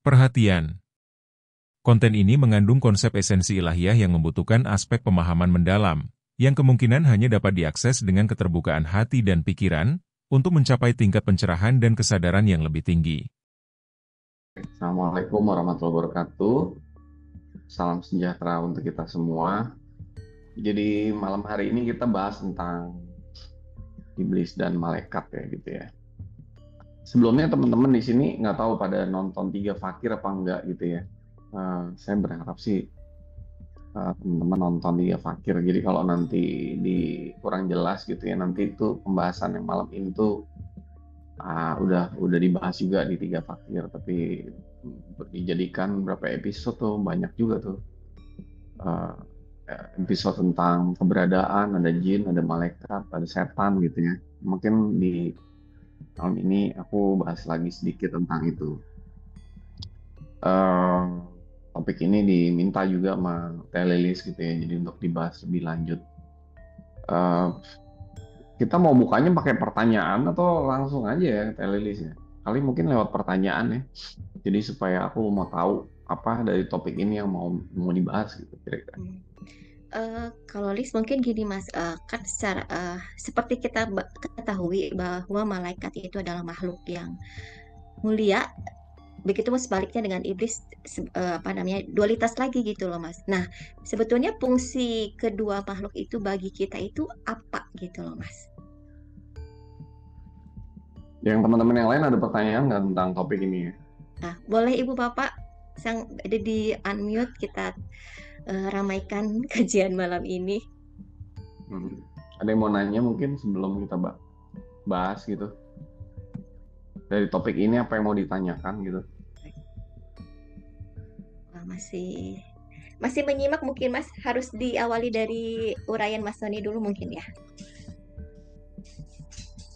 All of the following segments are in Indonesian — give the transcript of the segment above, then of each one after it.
Perhatian, konten ini mengandung konsep esensi ilahiyah yang membutuhkan aspek pemahaman mendalam, yang kemungkinan hanya dapat diakses dengan keterbukaan hati dan pikiran, untuk mencapai tingkat pencerahan dan kesadaran yang lebih tinggi. Assalamualaikum warahmatullahi wabarakatuh. Salam sejahtera untuk kita semua. Jadi malam hari ini kita bahas tentang iblis dan malaikat ya gitu ya. Sebelumnya teman-teman di sini nggak tahu pada nonton Tiga Fakir apa enggak gitu ya. Saya berharap sih teman-teman nonton Tiga Fakir. Jadi kalau nanti di kurang jelas gitu ya, nanti itu pembahasan yang malam ini tuh udah dibahas juga di Tiga Fakir, tapi dijadikan berapa episode tuh banyak juga tuh. uh, Episode tentang keberadaan, ada jin, ada malaikat, ada setan gitu ya. Mungkin di tahun ini aku bahas lagi sedikit tentang itu. Eh, Topik ini diminta juga sama Teh Lilis gitu ya, jadi untuk dibahas lebih lanjut. Eh, kita mau bukanya pakai pertanyaan atau langsung aja ya Teh Lilis ya? Kali mungkin lewat pertanyaan ya. Jadi supaya aku mau tahu apa dari topik ini yang mau dibahas gitu kira-kira. Kalau Lis mungkin gini Mas, kan secara seperti kita ketahui bahwa malaikat itu adalah makhluk yang mulia, begitu sebaliknya dengan iblis, apa namanya, dualitas lagi gitu loh Mas. Nah, sebetulnya fungsi kedua makhluk itu bagi kita itu apa gitu loh Mas? Yang teman-teman yang lain ada pertanyaan nggak tentang topik ini ya? Nah, boleh Ibu Bapak sang ada di unmute, kita ramaikan kajian malam ini. Ada yang mau nanya mungkin sebelum kita bahas gitu? Dari topik ini apa yang mau ditanyakan gitu? Wah, masih menyimak mungkin Mas, harus diawali dari uraian Mas Tony dulu mungkin ya.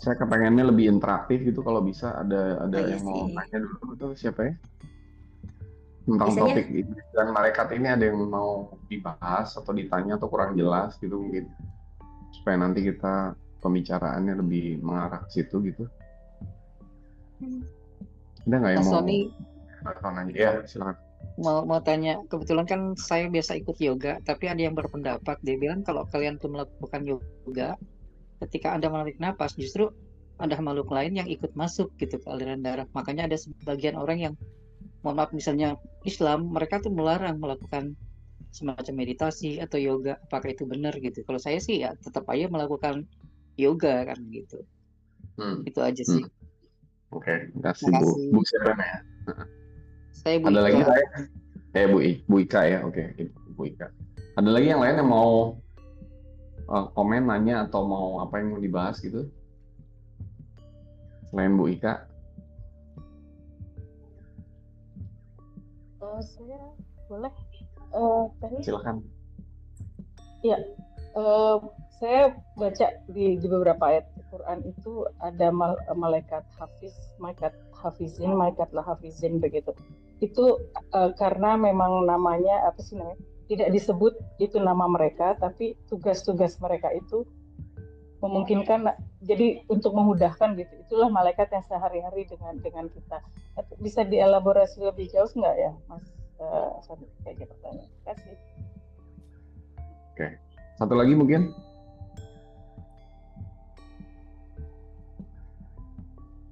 Saya kepengennya lebih interaktif gitu kalau bisa ada Oh iya yang mau sih. tanya dulu itu siapa ya? Tentang Biasanya topik iblis dan malaikat ini ada yang mau dibahas atau ditanya atau kurang jelas gitu mungkin supaya nanti kita pembicaraannya lebih mengarah ke situ gitu. Ada nggak yang Mas mau Sony nanya? Ya silakan. mau tanya, kebetulan kan saya biasa ikut yoga, tapi ada yang berpendapat, dia bilang kalau kalian tuh melakukan yoga, ketika Anda menarik napas, justru ada makhluk lain yang ikut masuk gitu ke aliran darah. Makanya ada sebagian orang yang, mohon maaf, misalnya Islam, mereka tuh melarang melakukan semacam meditasi atau yoga. Apakah itu benar gitu? Kalau saya sih ya tetap aja melakukan yoga kan gitu. Hmm. Itu aja Hmm. sih. Oke, terima kasih Bu. Makasih. Bu siapa ya? Saya Bu Ada lagi Ika. lain? Bu Ika ya, oke. Bu Ika. Ada lagi yang lain yang mau komen, nanya atau mau apa yang mau dibahas gitu? Selain Bu Ika? Saya boleh tadi Silakan. ya saya baca di beberapa ayat Quran itu ada malaikat hafiz, malaikat hafizin, malaikat lah hafizin begitu. Itu karena memang namanya apa sih namanya, tidak disebut itu nama mereka, tapi tugas-tugas mereka itu memungkinkan, jadi untuk memudahkan gitu. Itulah malaikat yang sehari-hari dengan kita. Bisa dielaborasi lebih jauh nggak ya Mas? Kayak pertanyaan. Terima kasih. Oke. Satu lagi mungkin?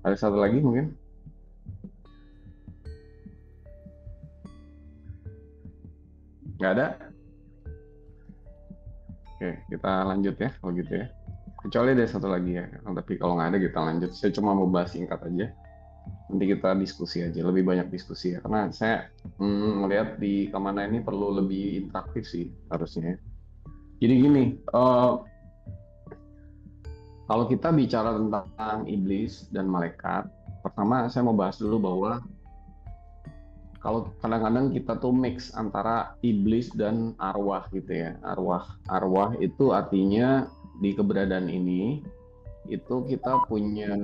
Ada satu lagi mungkin? Nggak ada? Oke, kita lanjut ya kalau gitu ya. Kecuali ada satu lagi ya. Tapi kalau nggak ada kita lanjut. Saya cuma mau bahas singkat aja. Nanti kita diskusi aja, lebih banyak diskusi ya. Karena saya melihat di kemana ini perlu lebih interaktif sih harusnya. Jadi gini, kalau kita bicara tentang iblis dan malaikat, pertama saya mau bahas dulu bahwa kalau kadang-kadang kita tuh mix antara iblis dan arwah gitu ya. Arwah itu artinya di keberadaan ini itu kita punya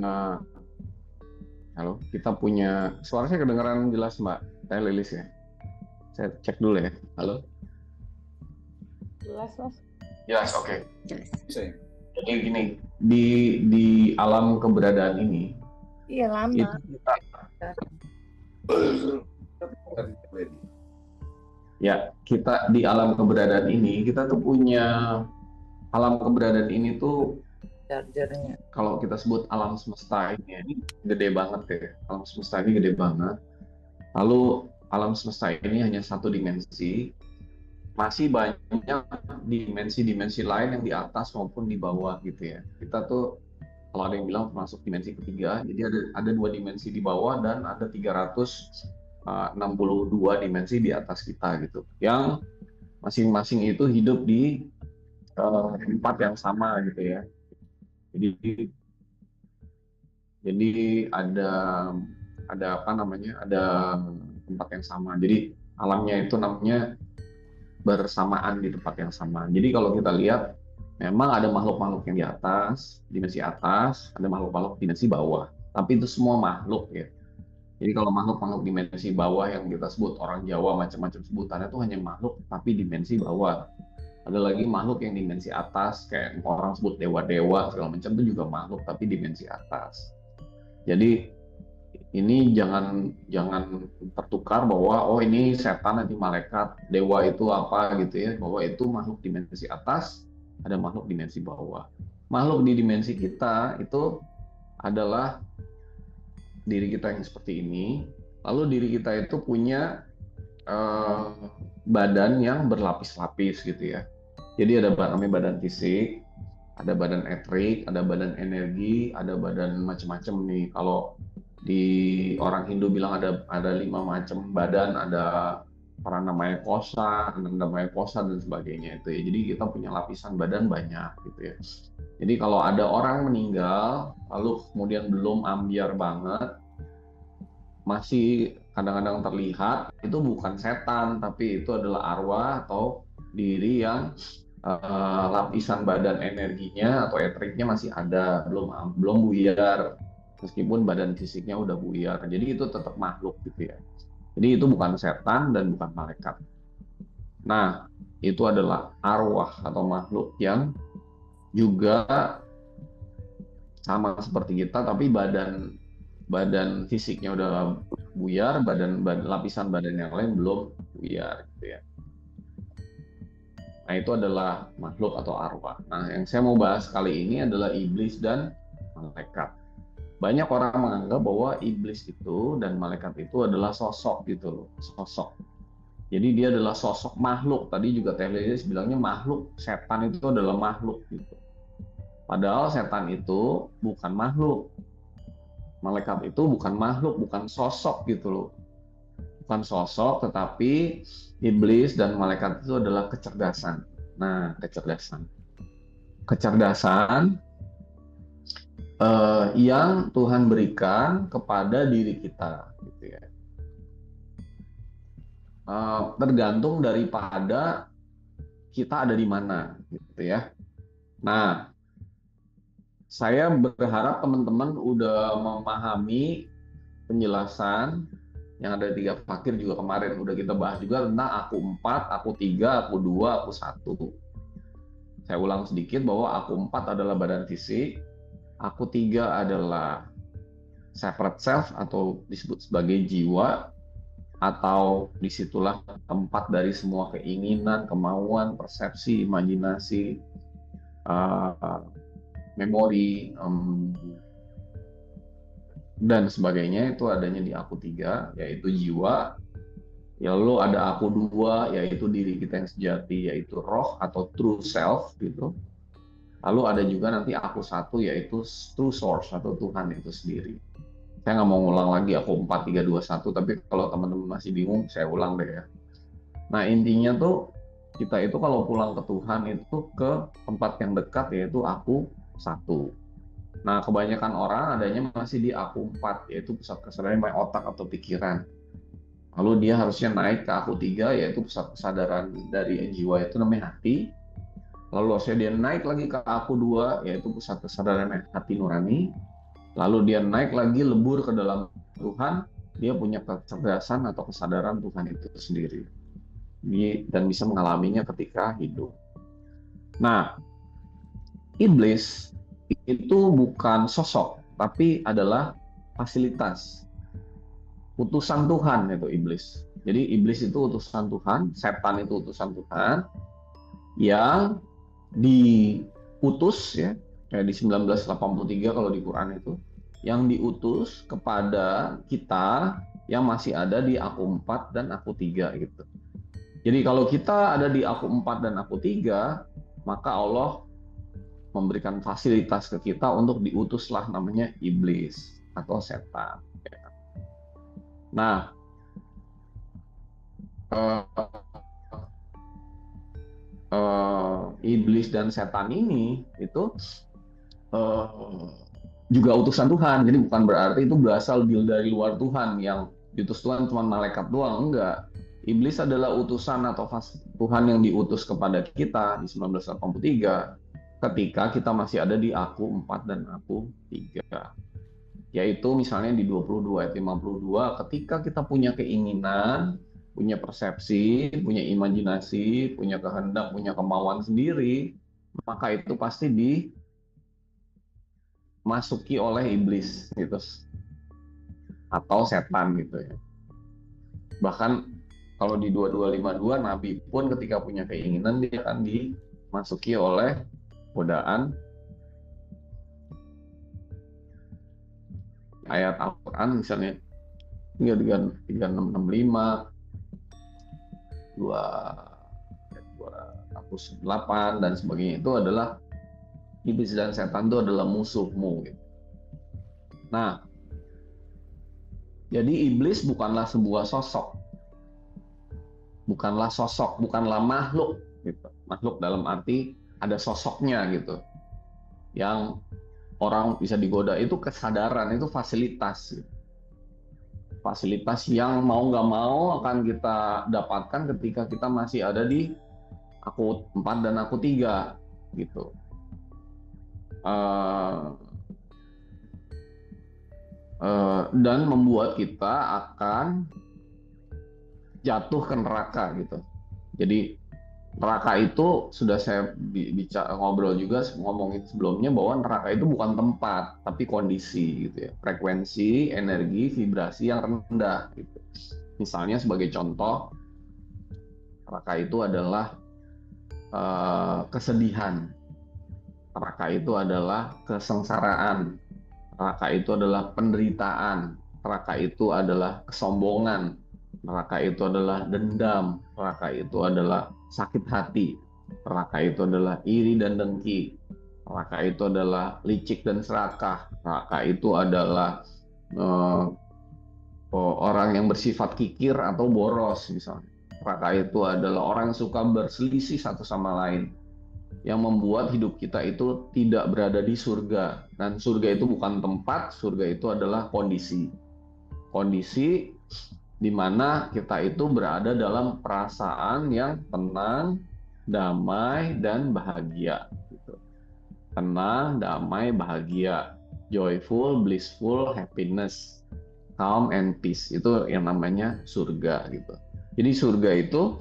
suara saya kedengaran jelas Mbak Teh Lilis ya. Saya cek dulu ya. Halo. Jelas Mas? Jelas, oke. Jelas. Jadi gini, di alam keberadaan ini Iya lama. itu kita Ya, kita di alam keberadaan ini, kita tuh punya alam keberadaan ini tuh Jarnya. kalau kita sebut alam semesta ini gede banget ya. Alam semesta ini gede banget. Lalu alam semesta ini hanya satu dimensi, masih banyak dimensi-dimensi lain yang di atas maupun di bawah gitu ya. Kita tuh kalau ada yang bilang termasuk dimensi ketiga, jadi ada 2 dimensi di bawah dan ada 362 dimensi di atas kita gitu. Yang masing-masing itu hidup di tempat yang sama gitu ya. Jadi ada apa namanya? Ada tempat yang sama. Jadi alamnya itu namanya bersamaan di tempat yang sama. Jadi kalau kita lihat memang ada makhluk-makhluk yang di atas, dimensi atas, ada makhluk-makhluk dimensi bawah. Tapi itu semua makhluk ya. Jadi kalau makhluk-makhluk dimensi bawah yang kita sebut orang Jawa macam-macam sebutannya itu hanya makhluk tapi dimensi bawah. Ada lagi makhluk yang dimensi atas kayak orang sebut dewa-dewa segala macam itu juga makhluk tapi dimensi atas. Jadi ini jangan tertukar bahwa oh ini setan nanti malaikat, dewa itu apa gitu ya, bahwa itu makhluk dimensi atas, ada makhluk dimensi bawah. Makhluk di dimensi kita itu adalah diri kita yang seperti ini, lalu diri kita itu punya badan yang berlapis-lapis gitu ya. Jadi ada namanya badan fisik, ada badan etrik, ada badan energi, ada badan macam-macam nih. Kalau di orang Hindu bilang ada 5 macam badan, ada orang namanya kosa, dan sebagainya itu ya. Jadi kita punya lapisan badan banyak gitu ya. Jadi kalau ada orang meninggal, lalu kemudian belum ambyar banget, masih kadang-kadang terlihat, itu bukan setan, tapi itu adalah arwah atau diri yang lapisan badan energinya atau etriknya masih ada, belum buyar, meskipun badan fisiknya udah buyar. Jadi itu tetap makhluk gitu ya. Jadi itu bukan setan dan bukan malaikat. Nah, itu adalah arwah atau makhluk yang juga sama seperti kita, tapi badan fisiknya udah buyar, lapisan badan yang lain belum buyar gitu ya. Nah, itu adalah makhluk atau arwah. Nah, yang saya mau bahas kali ini adalah iblis dan malaikat. Banyak orang menganggap bahwa iblis itu dan malaikat itu adalah sosok gitu loh, sosok. Jadi dia adalah sosok makhluk. Tadi juga Teh Lilis bilangnya makhluk, setan itu adalah makhluk gitu. Padahal setan itu bukan makhluk. Malaikat itu bukan makhluk, bukan sosok gitu loh. Bukan sosok, tetapi iblis dan malaikat itu adalah kecerdasan. Nah, kecerdasan yang Tuhan berikan kepada diri kita, gitu ya. Tergantung daripada kita ada di mana, gitu ya. Nah, saya berharap teman-teman udah memahami penjelasan yang ada 3 fakir juga kemarin udah kita bahas juga tentang aku 4, aku 3, aku 2, aku 1. Saya ulang sedikit bahwa aku 4 adalah badan fisik, aku 3 adalah separate self atau disebut sebagai jiwa, atau disitulah tempat dari semua keinginan, kemauan, persepsi, imajinasi, memori, dan sebagainya itu adanya di aku 3, yaitu jiwa. Lalu ada aku 2, yaitu diri kita yang sejati, yaitu roh atau true self gitu. Lalu ada juga nanti aku 1, yaitu true source atau Tuhan itu sendiri. Saya nggak mau ngulang lagi aku 4, 3, 2, 1, tapi kalau teman-teman masih bingung, saya ulang deh ya. Nah, intinya tuh kita itu kalau pulang ke Tuhan itu ke tempat yang dekat, yaitu aku 1. Nah, kebanyakan orang adanya masih di aku 4, yaitu pusat kesadaran otak atau pikiran. Lalu dia harusnya naik ke aku 3, yaitu pusat kesadaran dari jiwa itu namanya hati. Lalu harusnya dia naik lagi ke aku 2, yaitu pusat kesadaran hati nurani. Lalu dia naik lagi lebur ke dalam Tuhan, dia punya kecerdasan atau kesadaran Tuhan itu sendiri. Dan bisa mengalaminya ketika hidup. Nah, iblis itu bukan sosok, tapi adalah fasilitas. utusan Tuhan itu iblis. Jadi iblis itu utusan Tuhan, setan itu utusan Tuhan yang diutus ya, kayak di 1983 kalau di Quran itu, yang diutus kepada kita yang masih ada di aku 4 dan aku 3 gitu. Jadi kalau kita ada di aku 4 dan aku 3, maka Allah memberikan fasilitas ke kita untuk diutuslah namanya iblis atau setan. Nah, iblis dan setan ini itu juga utusan Tuhan. Jadi bukan berarti itu berasal dari luar Tuhan, yang diutus Tuhan cuma malaikat doang, enggak. Iblis adalah utusan atau Tuhan yang diutus kepada kita di 1983 ketika kita masih ada di aku 4 dan aku 3. Yaitu misalnya di 22 ayat 52, ketika kita punya keinginan, punya persepsi, punya imajinasi, punya kehendak, punya kemauan sendiri, maka itu pasti dimasuki oleh iblis gitu, atau setan gitu ya. Bahkan kalau di 2252, Nabi pun ketika punya keinginan dia akan dimasuki oleh godaan ayat Al-Quran, misalnya 3665, 208 dan sebagainya, itu adalah iblis dan setan itu adalah musuhmu gitu. Nah, jadi iblis bukanlah sebuah sosok, bukanlah makhluk gitu. Makhluk dalam arti ada sosoknya gitu, yang orang bisa digoda. Itu kesadaran, itu fasilitas gitu. Fasilitas yang mau nggak mau akan kita dapatkan ketika kita masih ada di aku 4 dan aku 3 gitu. Dan membuat kita akan jatuh ke neraka gitu. Jadi neraka itu sudah saya ngobrol juga, ngomongin sebelumnya, bahwa neraka itu bukan tempat tapi kondisi gitu ya, frekuensi, energi, vibrasi yang rendah gitu. Misalnya sebagai contoh, neraka itu adalah kesedihan, neraka itu adalah kesengsaraan, neraka itu adalah penderitaan, neraka itu adalah kesombongan, neraka itu adalah dendam, neraka itu adalah sakit hati, neraka itu adalah iri dan dengki, neraka itu adalah licik dan serakah, neraka itu adalah orang yang bersifat kikir atau boros misalnya. Neraka itu adalah orang yang suka berselisih satu sama lain, yang membuat hidup kita itu tidak berada di surga. Dan surga itu bukan tempat, surga itu adalah kondisi. Kondisi di mana kita itu berada dalam perasaan yang tenang, damai, dan bahagia. Tenang, damai, bahagia. Joyful, blissful, happiness, calm, and peace. Itu yang namanya surga gitu. Jadi surga itu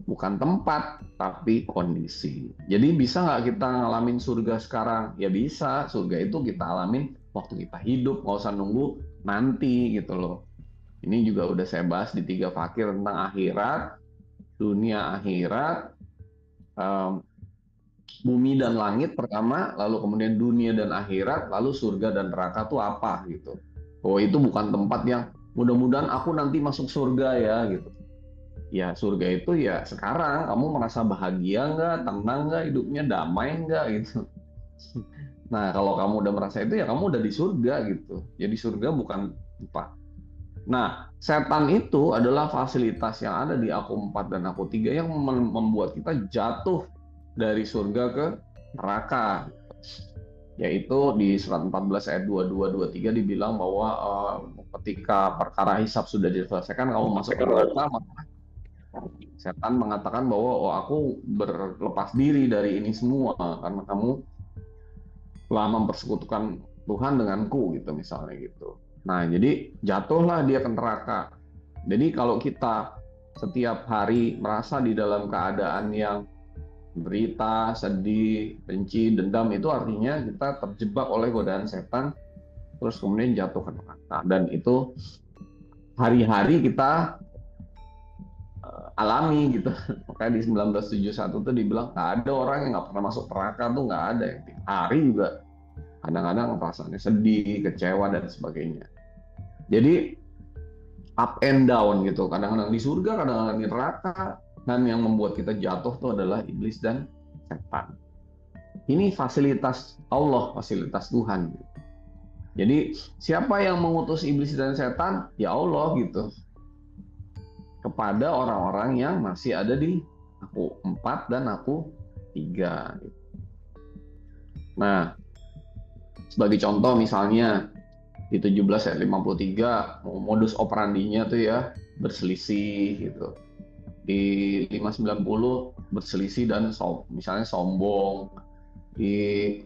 bukan tempat, tapi kondisi. Jadi bisa nggak kita ngalamin surga sekarang? Ya bisa, surga itu kita alamin waktu kita hidup, nggak usah nunggu nanti gitu loh. Ini juga udah saya bahas di 3 fakir tentang akhirat, dunia akhirat, bumi dan langit pertama, lalu kemudian dunia dan akhirat, lalu surga dan neraka itu apa gitu. Oh, itu bukan tempat yang mudah-mudahan aku nanti masuk surga ya gitu. Ya surga itu ya sekarang, kamu merasa bahagia nggak, tenang nggak hidupnya, damai nggak gitu. Nah kalau kamu udah merasa itu ya kamu udah di surga gitu. Jadi surga bukan tempat. Nah setan itu adalah fasilitas yang ada di aku 4 dan aku 3 yang membuat kita jatuh dari surga ke neraka. Yaitu di surat 14 ayat 22-23 dibilang bahwa ketika perkara hisab sudah diselesaikan, kamu masuk ke neraka, maka setan mengatakan bahwa aku berlepas diri dari ini semua karena kamu telah mempersekutukan Tuhan denganku gitu misalnya gitu. Nah jadi jatuhlah dia ke neraka. Jadi kalau kita setiap hari merasa di dalam keadaan yang berita, sedih, benci, dendam, itu artinya kita terjebak oleh godaan setan terus kemudian jatuh ke neraka. Dan itu hari-hari kita alami gitu. Makanya di 1971 tuh dibilang nggak ada orang yang nggak pernah masuk neraka tuh, nggak ada. Yang tiap hari juga kadang-kadang perasaannya sedih, kecewa dan sebagainya. Jadi up and down gitu. Kadang-kadang di surga, kadang-kadang di neraka. Dan yang membuat kita jatuh tuh adalah iblis dan setan. Ini fasilitas Allah, fasilitas Tuhan. Jadi siapa yang mengutus iblis dan setan? Ya Allah gitu. Kepada orang-orang yang masih ada di aku 4 dan aku 3. Nah, sebagai contoh misalnya di 17 ayat 53 modus operandinya tuh ya berselisih gitu. Di 590 berselisih dan misalnya sombong. Di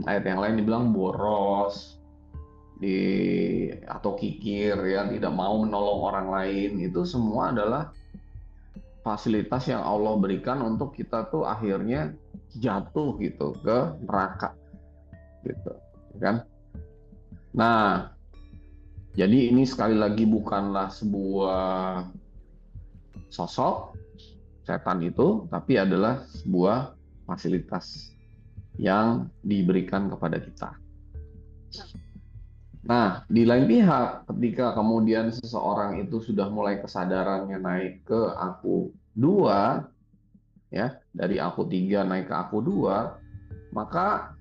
ayat yang lain dibilang boros, atau kikir ya, tidak mau menolong orang lain. Itu semua adalah fasilitas yang Allah berikan untuk kita tuh akhirnya jatuh gitu ke neraka gitu kan. Nah, jadi ini sekali lagi bukanlah sebuah sosok setan itu, tapi adalah sebuah fasilitas yang diberikan kepada kita. Nah, di lain pihak, ketika kemudian seseorang itu sudah mulai kesadarannya naik ke aku 2, ya, dari aku 3 naik ke aku 2, maka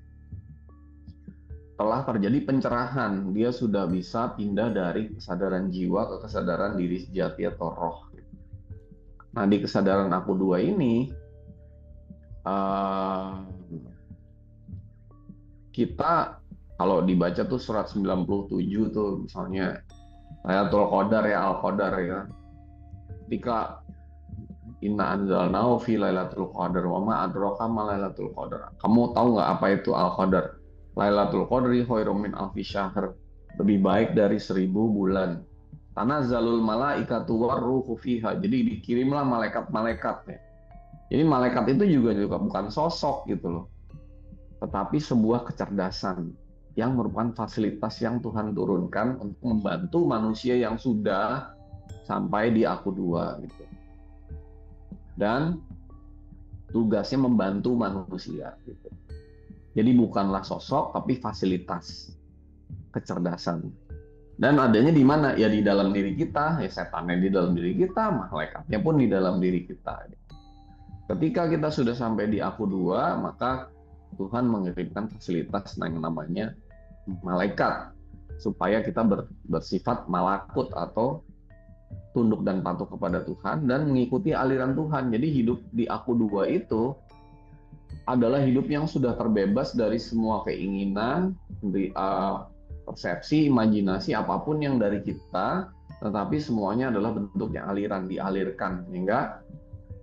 telah terjadi pencerahan. Dia sudah bisa pindah dari kesadaran jiwa ke kesadaran diri sejati atau roh. Nah, di kesadaran aku 2 ini, kita kalau dibaca tuh surat 97 tuh misalnya Lailatul Qadar ya, Al-Qadar ya. Ketika inna anzalnahu fi Lailatul Qadar wa ma adraka ma Lailatul Qadar. Kamu tahu nggak apa itu Al-Qadar? Lailatul Qadri khairum min alfi syahr. Lebih baik dari 1000 bulan. Tanazzalul malaikatu warruhu fiha. Jadi dikirimlah malaikat-malaikat ya. Jadi malaikat itu juga bukan sosok gitu loh. Tetapi sebuah kecerdasan yang merupakan fasilitas yang Tuhan turunkan untuk membantu manusia yang sudah sampai di aku 2 gitu. Dan tugasnya membantu manusia gitu. Jadi bukanlah sosok tapi fasilitas kecerdasan. Dan adanya di mana? Ya di dalam diri kita, ya setannya di dalam diri kita, malaikatnya pun di dalam diri kita. Ketika kita sudah sampai di aku 2, maka Tuhan mengirimkan fasilitas yang namanya malaikat supaya kita bersifat malakut atau tunduk dan patuh kepada Tuhan dan mengikuti aliran Tuhan. Jadi hidup di aku 2 itu adalah hidup yang sudah terbebas dari semua keinginan, persepsi, imajinasi apapun yang dari kita, tetapi semuanya adalah bentuknya aliran, dialirkan. Sehingga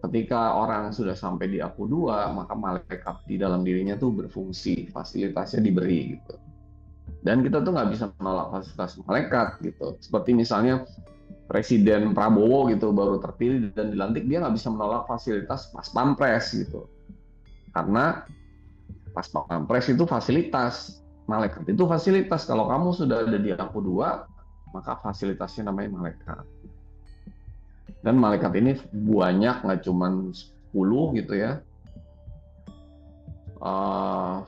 ketika orang sudah sampai di aku 2, maka malaikat di dalam dirinya tuh berfungsi, fasilitasnya diberi gitu. Dan kita tuh nggak bisa menolak fasilitas malaikat gitu. Seperti misalnya Presiden Prabowo gitu baru terpilih dan dilantik, dia nggak bisa menolak fasilitas Pas Pampres gitu. Karena Pas Pampres itu fasilitas, malaikat itu fasilitas. Kalau kamu sudah ada di aku 2, maka fasilitasnya namanya malaikat. Dan malaikat ini banyak, nggak cuma 10 gitu ya.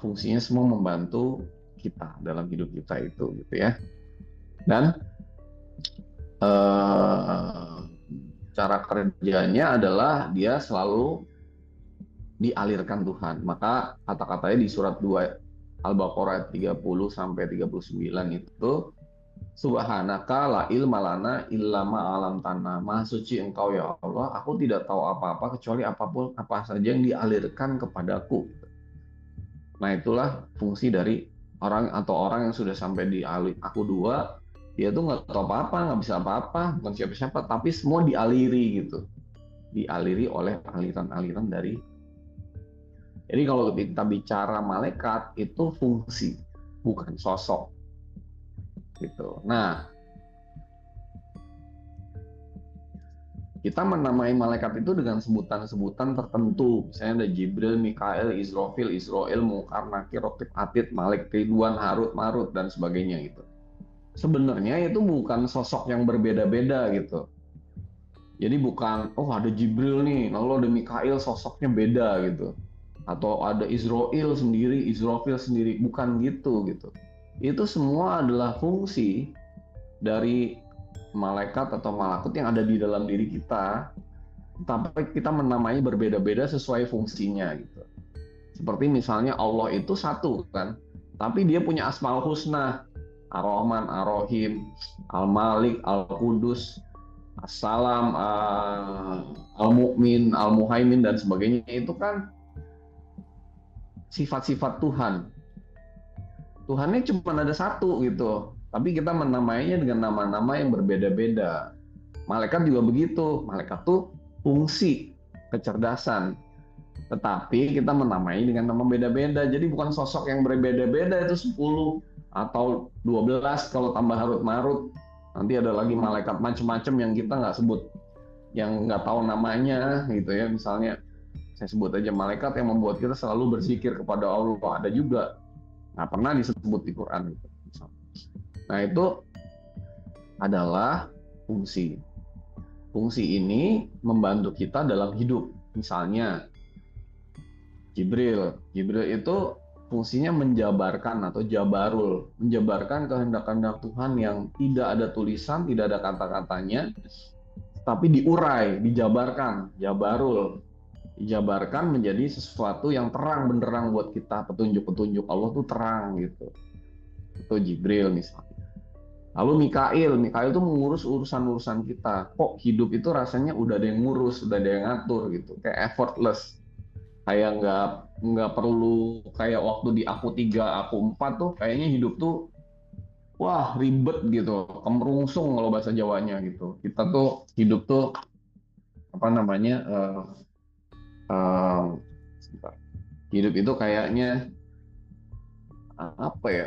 Fungsinya semua membantu kita dalam hidup kita itu gitu ya. Dan cara kerjanya adalah dia selalu dialirkan Tuhan. Maka kata-katanya di surat 2 Al-Baqarah 30 sampai 39 itu, Subhanaka la ilma lana illa ma 'allamtana. Maha suci Engkau ya Allah, aku tidak tahu apa-apa kecuali apa saja yang dialirkan kepadaku. Nah, itulah fungsi dari orang yang sudah sampai di aku 2. Dia tuh nggak tahu apa-apa, nggak bisa apa-apa, bukan siapa-siapa, tapi semua dialiri gitu. Dialiri oleh aliran-aliran dari. Jadi kalau kita bicara malaikat, itu fungsi, bukan sosok. Gitu. Nah, kita menamai malaikat itu dengan sebutan-sebutan tertentu. Misalnya ada Jibril, Mikael, Israel, Munkar, Nakir, Raqib, Atid, Malik, Ridwan, Harut, Marut, dan sebagainya gitu. sebenarnya itu bukan sosok yang berbeda-beda gitu. Jadi bukan, oh ada Jibril nih, lalu ada Mikail sosoknya beda gitu. Atau ada Israel sendiri, Israfil sendiri, bukan gitu gitu. Itu semua adalah fungsi dari malaikat atau malakut yang ada di dalam diri kita, tapi kita menamai berbeda-beda sesuai fungsinya gitu. Seperti misalnya Allah itu satu kan, tapi dia punya Asmaul Husna, Ar-Rahman, Ar-Rahim, Al-Malik, Al-Qudus, Assalam, Al-Mu'min, Al-Muhaimin dan sebagainya. Itu kan sifat-sifat Tuhan. Tuhannya cuma ada satu gitu, tapi kita menamainya dengan nama-nama yang berbeda-beda. Malaikat juga begitu. Malaikat tuh fungsi kecerdasan, tetapi kita menamai dengan nama beda-beda. Jadi bukan sosok yang berbeda-beda itu 10 atau 12 kalau tambah Harut-Marut. Nanti ada lagi malaikat macam-macam yang kita nggak sebut, yang nggak tahu namanya gitu ya. Misalnya saya sebut aja malaikat yang membuat kita selalu berzikir kepada Allah, ada juga nggak pernah disebut di Quran gitu. Nah itu adalah fungsi. Fungsi ini membantu kita dalam hidup. Misalnya Jibril itu fungsinya menjabarkan atau jabarul, menjabarkan kehendak-kehendak Tuhan yang tidak ada tulisan, tidak ada kata-katanya, tapi diurai, dijabarkan, jabarul, dijabarkan menjadi sesuatu yang terang benderang buat kita, petunjuk-petunjuk Allah tuh terang gitu. Itu Jibril misalnya. Lalu Mikail tuh mengurus urusan-urusan kita. Kok hidup itu rasanya udah ada yang ngurus, udah ada yang ngatur gitu, kayak effortless. Kayak nggak perlu kayak waktu di aku 3, aku 4 tuh kayaknya hidup tuh wah ribet gitu, kemerungsung kalau bahasa Jawanya gitu. Kita tuh hidup tuh apa namanya hidup itu kayaknya apa ya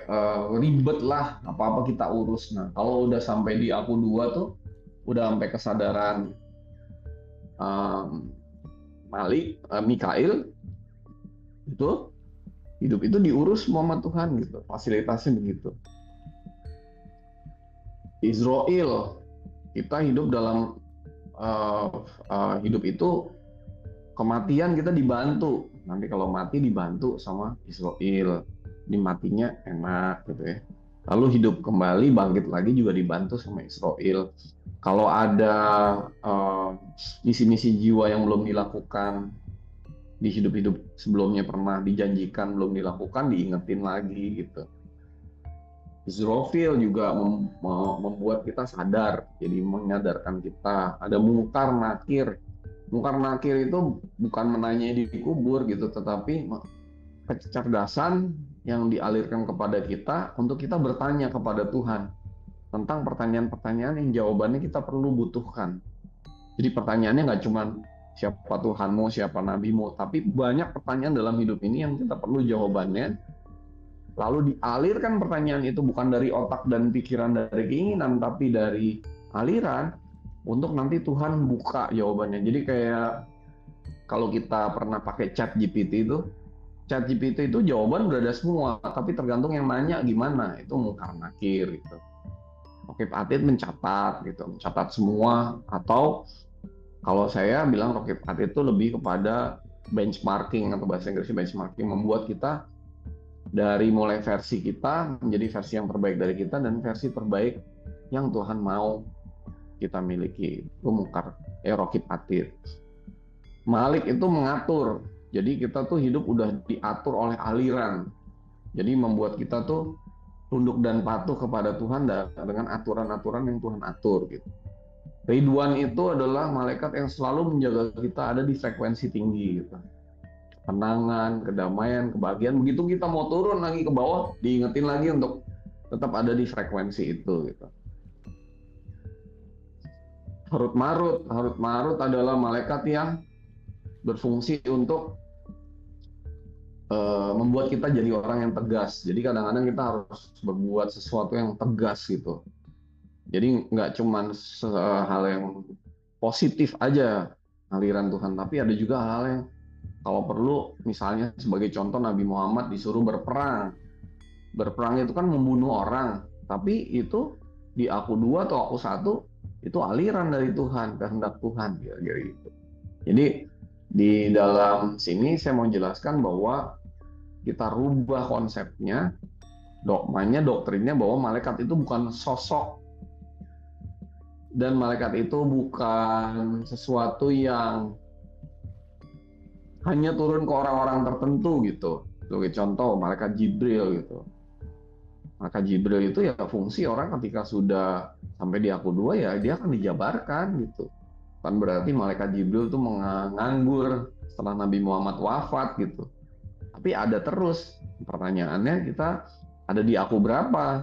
ribet lah, apa-apa kita urus. Nah kalau udah sampai di aku 2 tuh udah sampai kesadaran Mikail itu hidup itu diurus sama Tuhan gitu, fasilitasnya begitu. Israel, kita hidup dalam hidup itu kematian kita dibantu. Nanti kalau mati dibantu sama Israel, ini matinya enak gitu ya. Lalu hidup kembali, bangkit lagi juga dibantu sama Israel. Kalau ada misi-misi jiwa yang belum dilakukan di hidup-hidup sebelumnya pernah dijanjikan belum dilakukan, diingetin lagi gitu. Israfil juga membuat kita sadar, jadi menyadarkan kita. Ada mungkar nakir. Mungkar nakir itu bukan menanyai di kubur gitu, tetapi kecerdasan yang dialirkan kepada kita untuk kita bertanya kepada Tuhan tentang pertanyaan-pertanyaan yang jawabannya kita perlu butuhkan. Jadi pertanyaannya nggak cuma siapa Tuhanmu, siapa nabimu, tapi banyak pertanyaan dalam hidup ini yang kita perlu jawabannya. Lalu dialirkan pertanyaan itu bukan dari otak dan pikiran dari keinginan, tapi dari aliran untuk nanti Tuhan buka jawabannya. Jadi kayak kalau kita pernah pakai chat GPT itu jawaban udah ada semua, tapi tergantung yang nanya gimana, itu mungkar nakir gitu. Rokib Atid mencatat gitu, mencatat semua, atau kalau saya bilang Rokib Atid itu lebih kepada benchmarking atau bahasa Inggrisnya benchmarking, membuat kita dari mulai versi kita menjadi versi yang terbaik dari kita dan versi terbaik yang Tuhan mau kita miliki. Itu mungkar Rokib Atid. Malik itu mengatur. Jadi kita tuh hidup udah diatur oleh aliran. Jadi membuat kita tuh tunduk dan patuh kepada Tuhan dengan aturan-aturan yang Tuhan atur gitu. Ridwan itu adalah malaikat yang selalu menjaga kita ada di frekuensi tinggi gitu. Tenangan, kedamaian, kebahagiaan. Begitu kita mau turun lagi ke bawah, diingetin lagi untuk tetap ada di frekuensi itu gitu. Harut Marut adalah malaikat yang berfungsi untuk membuat kita jadi orang yang tegas. Jadi kadang-kadang kita harus berbuat sesuatu yang tegas gitu. Jadi nggak cuma hal yang positif aja aliran Tuhan, tapi ada juga hal yang kalau perlu, misalnya sebagai contoh Nabi Muhammad disuruh berperang. Berperang itu kan membunuh orang. Tapi itu di aku dua atau aku satu itu aliran dari Tuhan, kehendak Tuhan, kira-kira gitu. Jadi di dalam sini saya mau jelaskan bahwa kita rubah konsepnya, dogmanya, doktrinnya bahwa malaikat itu bukan sosok dan malaikat itu bukan sesuatu yang hanya turun ke orang-orang tertentu gitu. Sebagai contoh, malaikat Jibril gitu. Maka Jibril itu ya fungsi orang ketika sudah sampai di aku dua ya dia akan dijabarkan gitu. Kan berarti malaikat Jibril itu menganggur setelah Nabi Muhammad wafat gitu. Tapi ada terus. Pertanyaannya kita ada di aku berapa?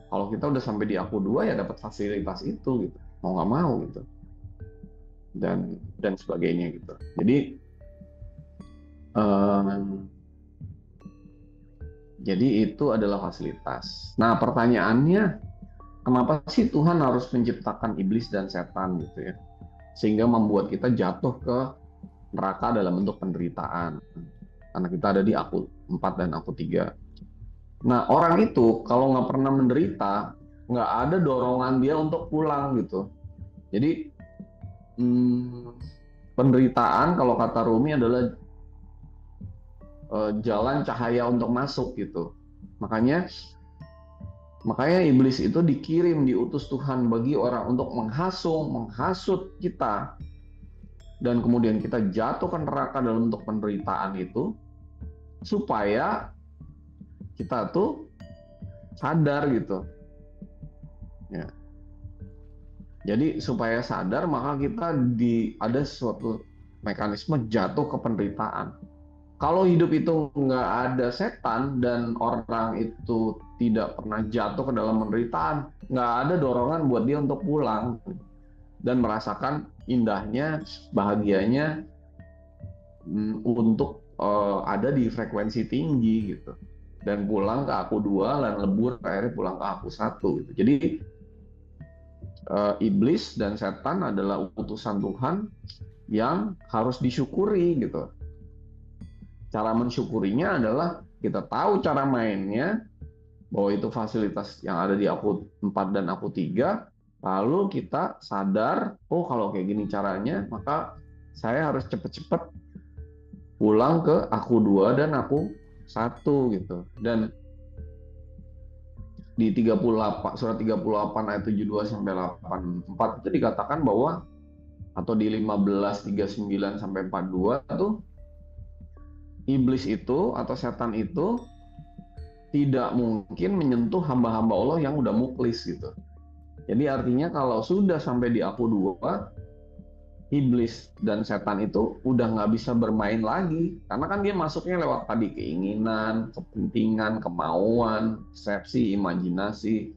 Kalau kita udah sampai di aku dua ya dapat fasilitas itu gitu. Mau nggak mau gitu. Dan sebagainya gitu. Jadi itu adalah fasilitas. Nah, pertanyaannya, kenapa sih Tuhan harus menciptakan iblis dan setan gitu ya? Sehingga membuat kita jatuh ke neraka dalam bentuk penderitaan. Karena kita ada di aku 4 dan aku 3. Nah, orang itu kalau nggak pernah menderita, nggak ada dorongan dia untuk pulang gitu. Jadi, penderitaan kalau kata Rumi adalah jalan cahaya untuk masuk gitu. Makanya iblis itu dikirim, diutus Tuhan bagi orang untuk menghasut kita, dan kemudian kita jatuh ke neraka dalam bentuk penderitaan itu, supaya kita tuh sadar gitu. Ya. Jadi supaya sadar maka kita ada suatu mekanisme jatuh ke penderitaan. Kalau hidup itu nggak ada setan dan orang itu tidak pernah jatuh ke dalam penderitaan, nggak ada dorongan buat dia untuk pulang dan merasakan indahnya, bahagianya untuk ada di frekuensi tinggi gitu, dan pulang ke aku dua dan lebur akhirnya pulang ke aku satu gitu. Jadi iblis dan setan adalah utusan Tuhan yang harus disyukuri gitu. Cara mensyukurinya adalah kita tahu cara mainnya, bahwa itu fasilitas yang ada di aku 4 dan aku 3, lalu kita sadar, oh kalau kayak gini caranya, maka saya harus cepat-cepat pulang ke aku 2 dan aku 1 gitu. Dan di 38, surat 38 ayat 72 sampai 84 itu dikatakan bahwa, atau di 15 39 sampai 42 tuh, iblis itu atau setan itu tidak mungkin menyentuh hamba-hamba Allah yang udah muklis gitu. Jadi artinya kalau sudah sampai di aku dua, iblis dan setan itu udah nggak bisa bermain lagi, karena kan dia masuknya lewat tadi keinginan, kepentingan, kemauan, persepsi, imajinasi,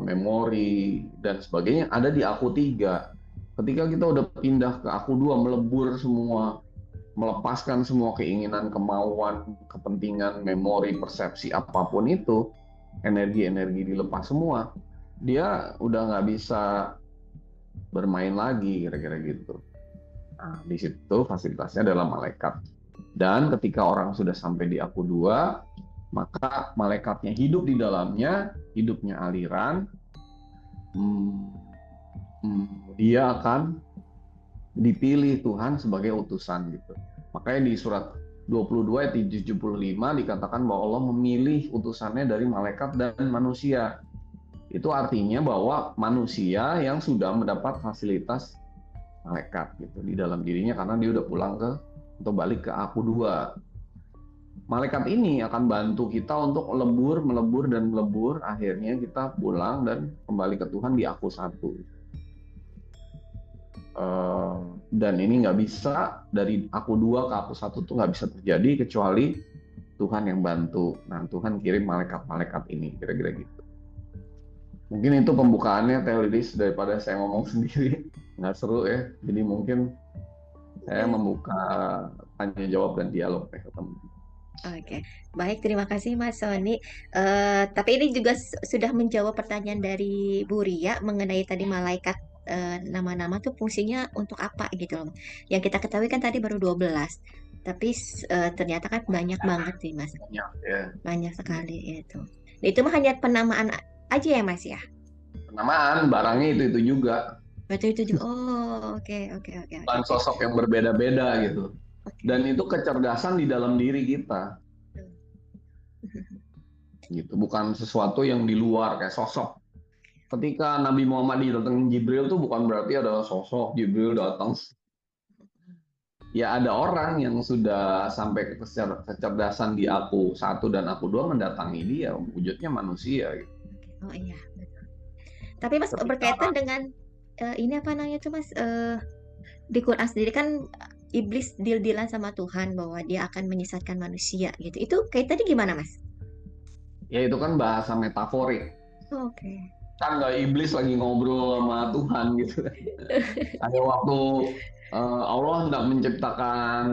memori dan sebagainya ada di aku 3. Ketika kita udah pindah ke aku 2, melebur semua, melepaskan semua keinginan, kemauan, kepentingan, memori, persepsi, apapun itu, energi-energi dilepas semua, dia udah nggak bisa bermain lagi, kira-kira gitu. Nah, di situ fasilitasnya adalah malaikat. Dan ketika orang sudah sampai di aku 2, maka malaikatnya hidup di dalamnya, hidupnya aliran, dia akan dipilih Tuhan sebagai utusan gitu. Makanya di surat 22 ayat 75 dikatakan bahwa Allah memilih utusannya dari malaikat dan manusia. Itu artinya bahwa manusia yang sudah mendapat fasilitas malaikat gitu di dalam dirinya, karena dia udah pulang atau balik ke aku 2. Malaikat ini akan bantu kita untuk melebur dan melebur, akhirnya kita pulang dan kembali ke Tuhan di aku 1. Dan ini nggak bisa dari aku 2 ke aku 1 tuh nggak bisa terjadi kecuali Tuhan yang bantu. Nah, Tuhan kirim malaikat-malaikat ini, kira-kira gitu. Mungkin itu pembukaannya, Teolidis, daripada saya ngomong sendiri nggak seru ya. Jadi mungkin saya membuka tanya jawab dan dialog ke teman-teman. Oke, baik, terima kasih Mas Sony. Tapi ini juga sudah menjawab pertanyaan dari Bu Ria mengenai tadi malaikat, nama-nama tuh fungsinya untuk apa gitu loh. Yang kita ketahui kan tadi baru 12, tapi ternyata kan banyak banget nih Mas, Ya. banyak sekali itu. Nah, itu mah hanya penamaan aja ya Mas ya. Penamaan barangnya itu juga, Berarti itu juga. Oh, oke oke oke oke bukan oke. sosok yang berbeda-beda gitu. Oke. Dan itu kecerdasan di dalam diri kita, gitu. Bukan sesuatu yang di luar kayak sosok. Ketika Nabi Muhammad didatengin Jibril tuh bukan berarti ada sosok Jibril datang. Ya ada orang yang sudah sampai ke kecerdasan di aku satu dan aku dua mendatangi dia, wujudnya manusia. Gitu. Oh iya, betul. Tapi Mas Ketika berkaitan dengan ini apa namanya tuh Mas, di Quran sendiri kan iblis deal-dealan sama Tuhan bahwa dia akan menyesatkan manusia gitu. Itu kayak tadi gimana Mas? ya itu kan bahasa metaforik. Oh, oke. Kan nggak iblis lagi ngobrol sama Tuhan gitu. Ada waktu Allah hendak menciptakan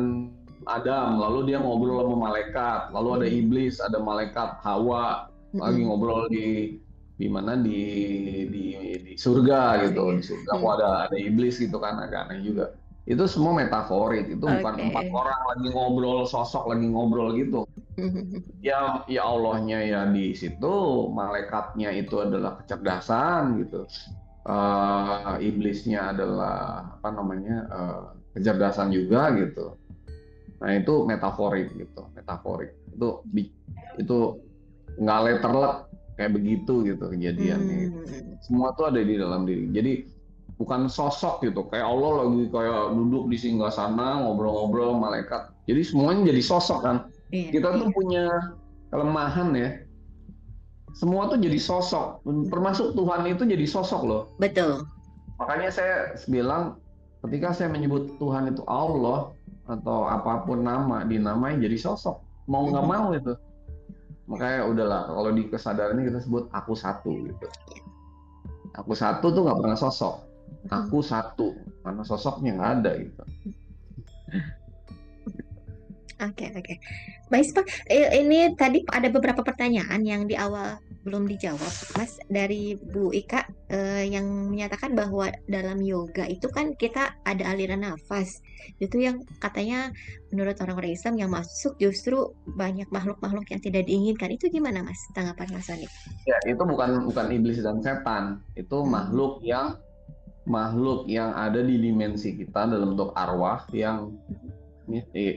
Adam, lalu dia ngobrol sama malaikat, lalu ada iblis, ada malaikat Hawa lagi ngobrol di mana di surga gitu. Di surga kok ada iblis gitu kan, agak aneh juga. Itu semua metaforik, itu bukan empat Oke. orang lagi ngobrol, sosok lagi ngobrol gitu. Ya Allahnya ya di situ, malaikatnya itu adalah kecerdasan gitu. Iblisnya adalah apa namanya, kecerdasan juga gitu. Nah itu metaforik gitu, metaforik itu nggak letterlek kayak begitu gitu kejadiannya. Semua tuh ada di dalam diri. Jadi bukan sosok gitu, kayak Allah lagi kayak duduk di singgasana ngobrol-ngobrol malaikat. Jadi semuanya jadi sosok kan. Iya, Kita tuh iya. punya kelemahan ya. Semua tuh jadi sosok, termasuk Tuhan itu jadi sosok loh. Betul. Makanya saya bilang ketika saya menyebut Tuhan itu Allah atau apapun nama, dinamai jadi sosok. Mau nggak mau itu. Makanya udahlah, kalau di kesadaran ini kita sebut aku satu gitu. Aku satu tuh nggak pernah sosok. Aku satu, karena sosoknya nggak ada gitu. Oke, oke. Baik, Pak. Ini tadi ada beberapa pertanyaan yang di awal belum dijawab, Mas, dari Bu Ika, yang menyatakan bahwa dalam yoga itu kan kita ada aliran nafas. Itu yang katanya menurut orang-orang Islam yang masuk justru banyak makhluk-makhluk yang tidak diinginkan. Itu gimana, Mas? Tanggapan Mas Soni? Ya, itu bukan iblis dan setan. Itu makhluk yang ada di dimensi kita dalam bentuk arwah yang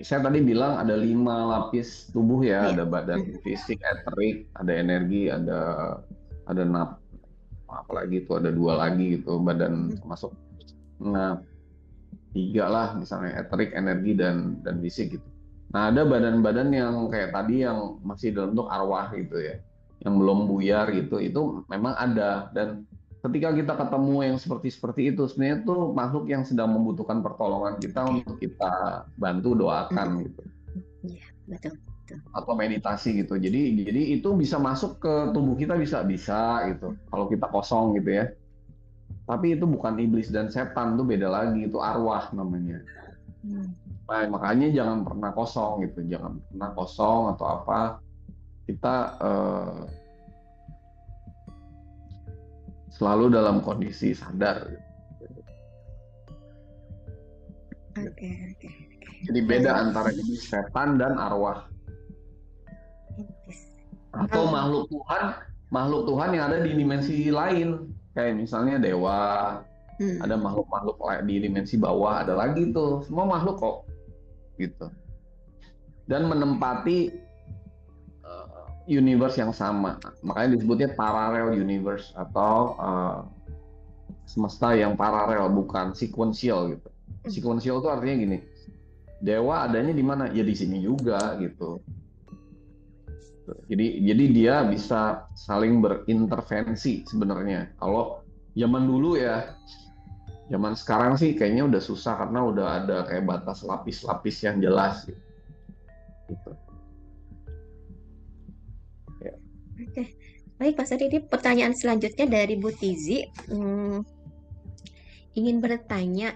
saya tadi bilang ada 5 lapis tubuh ya, Iya. ada badan fisik, eterik, ada energi, ada apalagi itu ada 2 lagi gitu, badan termasuk 3 lah misalnya, eterik, energi dan fisik gitu. Nah ada badan-badan yang kayak tadi yang masih dalam bentuk arwah gitu ya, yang belum buyar gitu, itu memang ada. Dan ketika kita ketemu yang seperti itu, sebenarnya itu makhluk yang sedang membutuhkan pertolongan kita untuk kita bantu doakan gitu. Iya, betul. Atau meditasi gitu. Jadi itu bisa masuk ke tubuh kita bisa gitu. Kalau kita kosong gitu ya. Tapi itu bukan iblis dan setan, itu beda lagi, itu arwah namanya. Nah, makanya jangan pernah kosong gitu, jangan pernah kosong atau apa. Kita selalu dalam kondisi sadar. Oke. Jadi beda antara iblis, setan, dan arwah. Atau makhluk Tuhan yang ada di dimensi lain. Kayak misalnya dewa, ada makhluk-makhluk di dimensi bawah, ada lagi tuh. Semua makhluk kok. Gitu. Dan menempati universe yang sama. Makanya disebutnya parallel universe atau semesta yang paralel, bukan sequential gitu. Sequential itu artinya gini, dewa adanya di mana? Ya di sini juga gitu. Jadi dia bisa saling berintervensi sebenarnya. Kalau zaman dulu ya, zaman sekarang sih kayaknya udah susah karena udah ada kayak batas lapis-lapis yang jelas gitu. Ya. Oke. Baik, Pak Sadi, pertanyaan selanjutnya dari Bu Tizi. Ingin bertanya,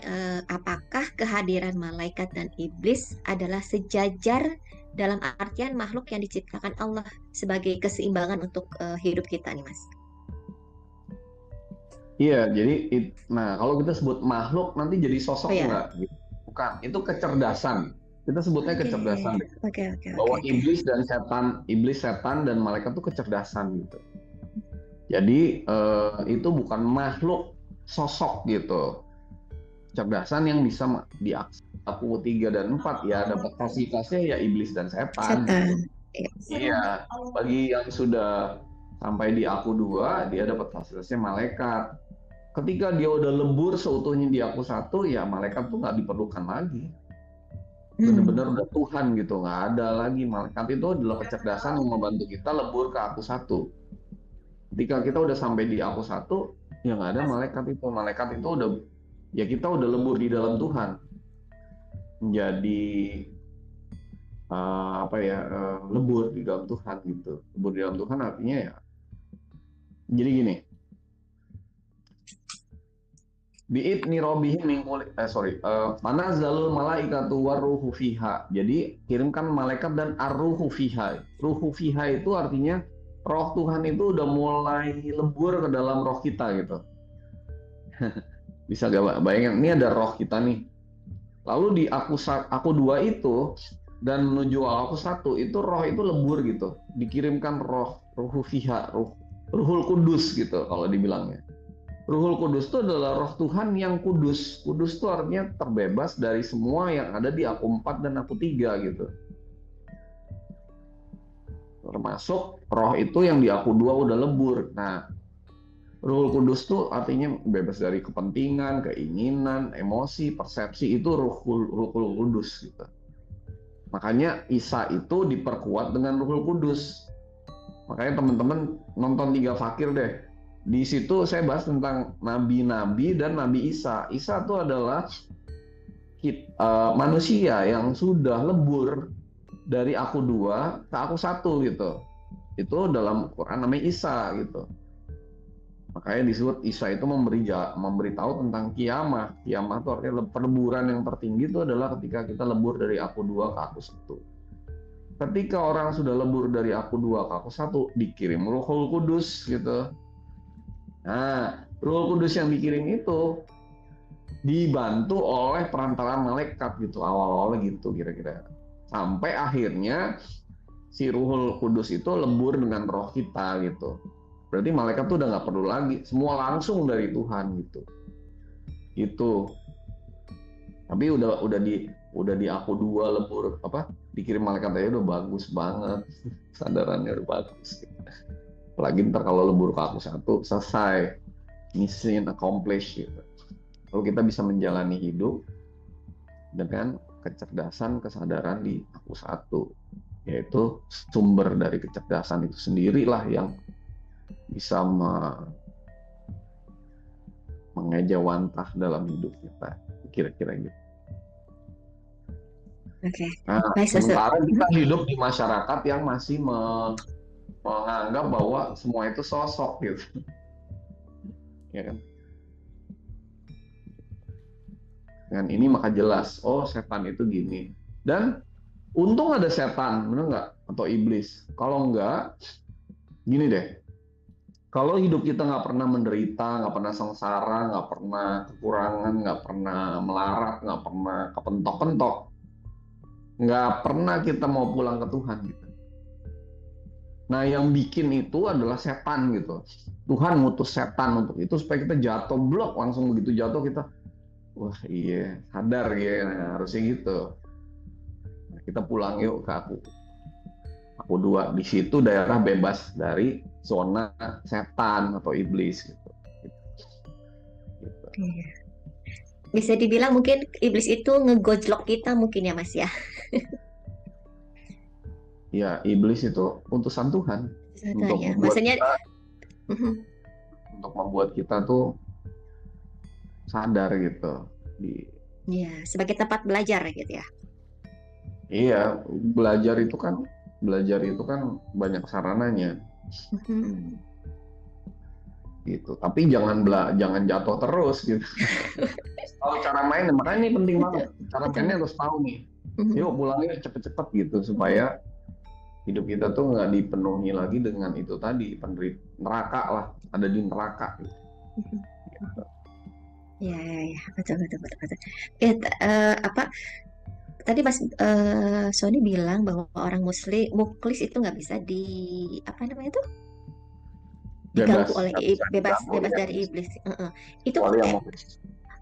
apakah kehadiran malaikat dan iblis adalah sejajar dalam artian makhluk yang diciptakan Allah sebagai keseimbangan untuk hidup kita nih, Mas? Iya, jadi kalau kita sebut makhluk nanti jadi sosok enggak? Bukan, itu kecerdasan. Kita sebutnya Oke, kecerdasan. oke. Bahwa iblis, setan dan malaikat itu kecerdasan gitu. Jadi itu bukan makhluk sosok gitu. Kecerdasan yang bisa diakses. Aku 3 dan 4 ya dapat fasilitasnya ya iblis dan setan Setan. gitu. Iya. Iya, bagi yang sudah sampai di aku 2 dia dapat fasilitasnya malaikat. Ketika dia udah lebur seutuhnya di aku 1, ya malaikat tuh nggak diperlukan lagi. Benar-benar udah Tuhan gitu, nggak ada lagi. Malaikat itu adalah kecerdasan yang membantu kita lebur ke aku 1. Ketika kita udah sampai di aku 1, ya nggak ada malaikat itu. Malaikat itu udah, ya kita udah lebur di dalam Tuhan. Menjadi lebur di dalam Tuhan gitu. Lebur di dalam Tuhan artinya ya. Jadi gini. Bi'idni rabbihim min kulli tanazzalul malaikatu waruhu fiha. Jadi kirimkan malaikat dan ar-ruhu fiha. Ruhu fiha itu artinya roh Tuhan itu udah mulai lebur ke dalam roh kita gitu. Bisa gak bayangin, ini ada roh kita nih. Lalu di aku 2 itu dan menuju aku 1 itu roh itu lebur gitu. Dikirimkan ruhu fiha, ruhul kudus gitu kalau dibilangnya. Ruhul Kudus itu adalah roh Tuhan yang kudus. Kudus itu artinya terbebas dari semua yang ada di aku 4 dan aku 3 gitu. Termasuk roh itu yang di aku 2 udah lebur. Nah, Ruhul Kudus itu artinya bebas dari kepentingan, keinginan, emosi, persepsi, itu Ruhul Kudus gitu. Makanya Isa itu diperkuat dengan Ruhul Kudus. Makanya teman-teman nonton 3 Fakir deh. Di situ saya bahas tentang nabi-nabi dan Nabi Isa. Isa itu adalah manusia yang sudah lebur dari aku 2 ke aku 1 gitu. Itu dalam Quran namanya Isa gitu. Makanya disebut Isa itu memberitahu tentang kiamah. Kiamah itu artinya peleburan yang tertinggi itu adalah ketika kita lebur dari aku 2 ke aku 1. Ketika orang sudah lebur dari aku 2 ke aku 1, dikirim Ruhul Kudus gitu. Nah, Ruhul Kudus yang dikirim itu dibantu oleh perantara malaikat gitu, awal-awalnya gitu kira-kira. Sampai akhirnya si Ruhul Kudus itu lebur dengan roh kita gitu. Berarti malaikat tuh udah nggak perlu lagi, semua langsung dari Tuhan gitu. Itu. Tapi udah di aku 2 lebur dikirim malaikat aja udah bagus banget. Sadarannya udah bagus gitu. Apalagi ntar kalau lebur ke aku 1 selesai, mission accomplished gitu. Lalu kita bisa menjalani hidup dengan kecerdasan, kesadaran di aku 1, yaitu sumber dari kecerdasan itu sendirilah yang bisa mengejawantah dalam hidup kita, kira-kira gitu. Oke. Nah, Baik, sementara kita hidup di masyarakat yang masih menganggap bahwa semua itu sosok gitu, ya kan? Dengan ini maka jelas, oh setan itu gini. Dan untung ada setan, benar nggak? Atau iblis. Kalau nggak, gini deh. Kalau hidup kita nggak pernah menderita, nggak pernah sengsara, nggak pernah kekurangan, nggak pernah melarat, nggak pernah kepentok-pentok, nggak pernah kita mau pulang ke Tuhan gitu. Nah, yang bikin itu adalah setan gitu. Tuhan ngutus setan untuk itu supaya kita jatuh blok, langsung begitu jatuh kita, wah iya, sadar ya, nah, harusnya gitu. Nah, kita pulang yuk ke aku 2. Di situ daerah bebas dari zona setan atau iblis gitu. Iya. Bisa dibilang mungkin iblis itu ngegojlok kita mungkin ya Mas ya. Ya, iblis itu utusan Tuhan untuk Ya. membuat Maksudnya kita, untuk membuat kita tuh sadar gitu. ya, sebagai tempat belajar gitu ya. Iya, belajar itu kan banyak sarananya gitu. Tapi jangan jatuh terus gitu. Tahu cara main, makanya ini penting banget. Cara mainnya harus tahu nih. Yuk pulangnya cepet-cepet gitu supaya hidup kita tuh nggak dipenuhi lagi dengan itu tadi, neraka lah, ada di neraka gitu. Ya, betul. Ya, tadi Mas Sony bilang bahwa orang Muslim muklis itu nggak bisa di apa namanya itu diganggu Bebas, oleh nggak bisa bebas diganggu bebas ya. dari iblis. Itu Kecuali yang mau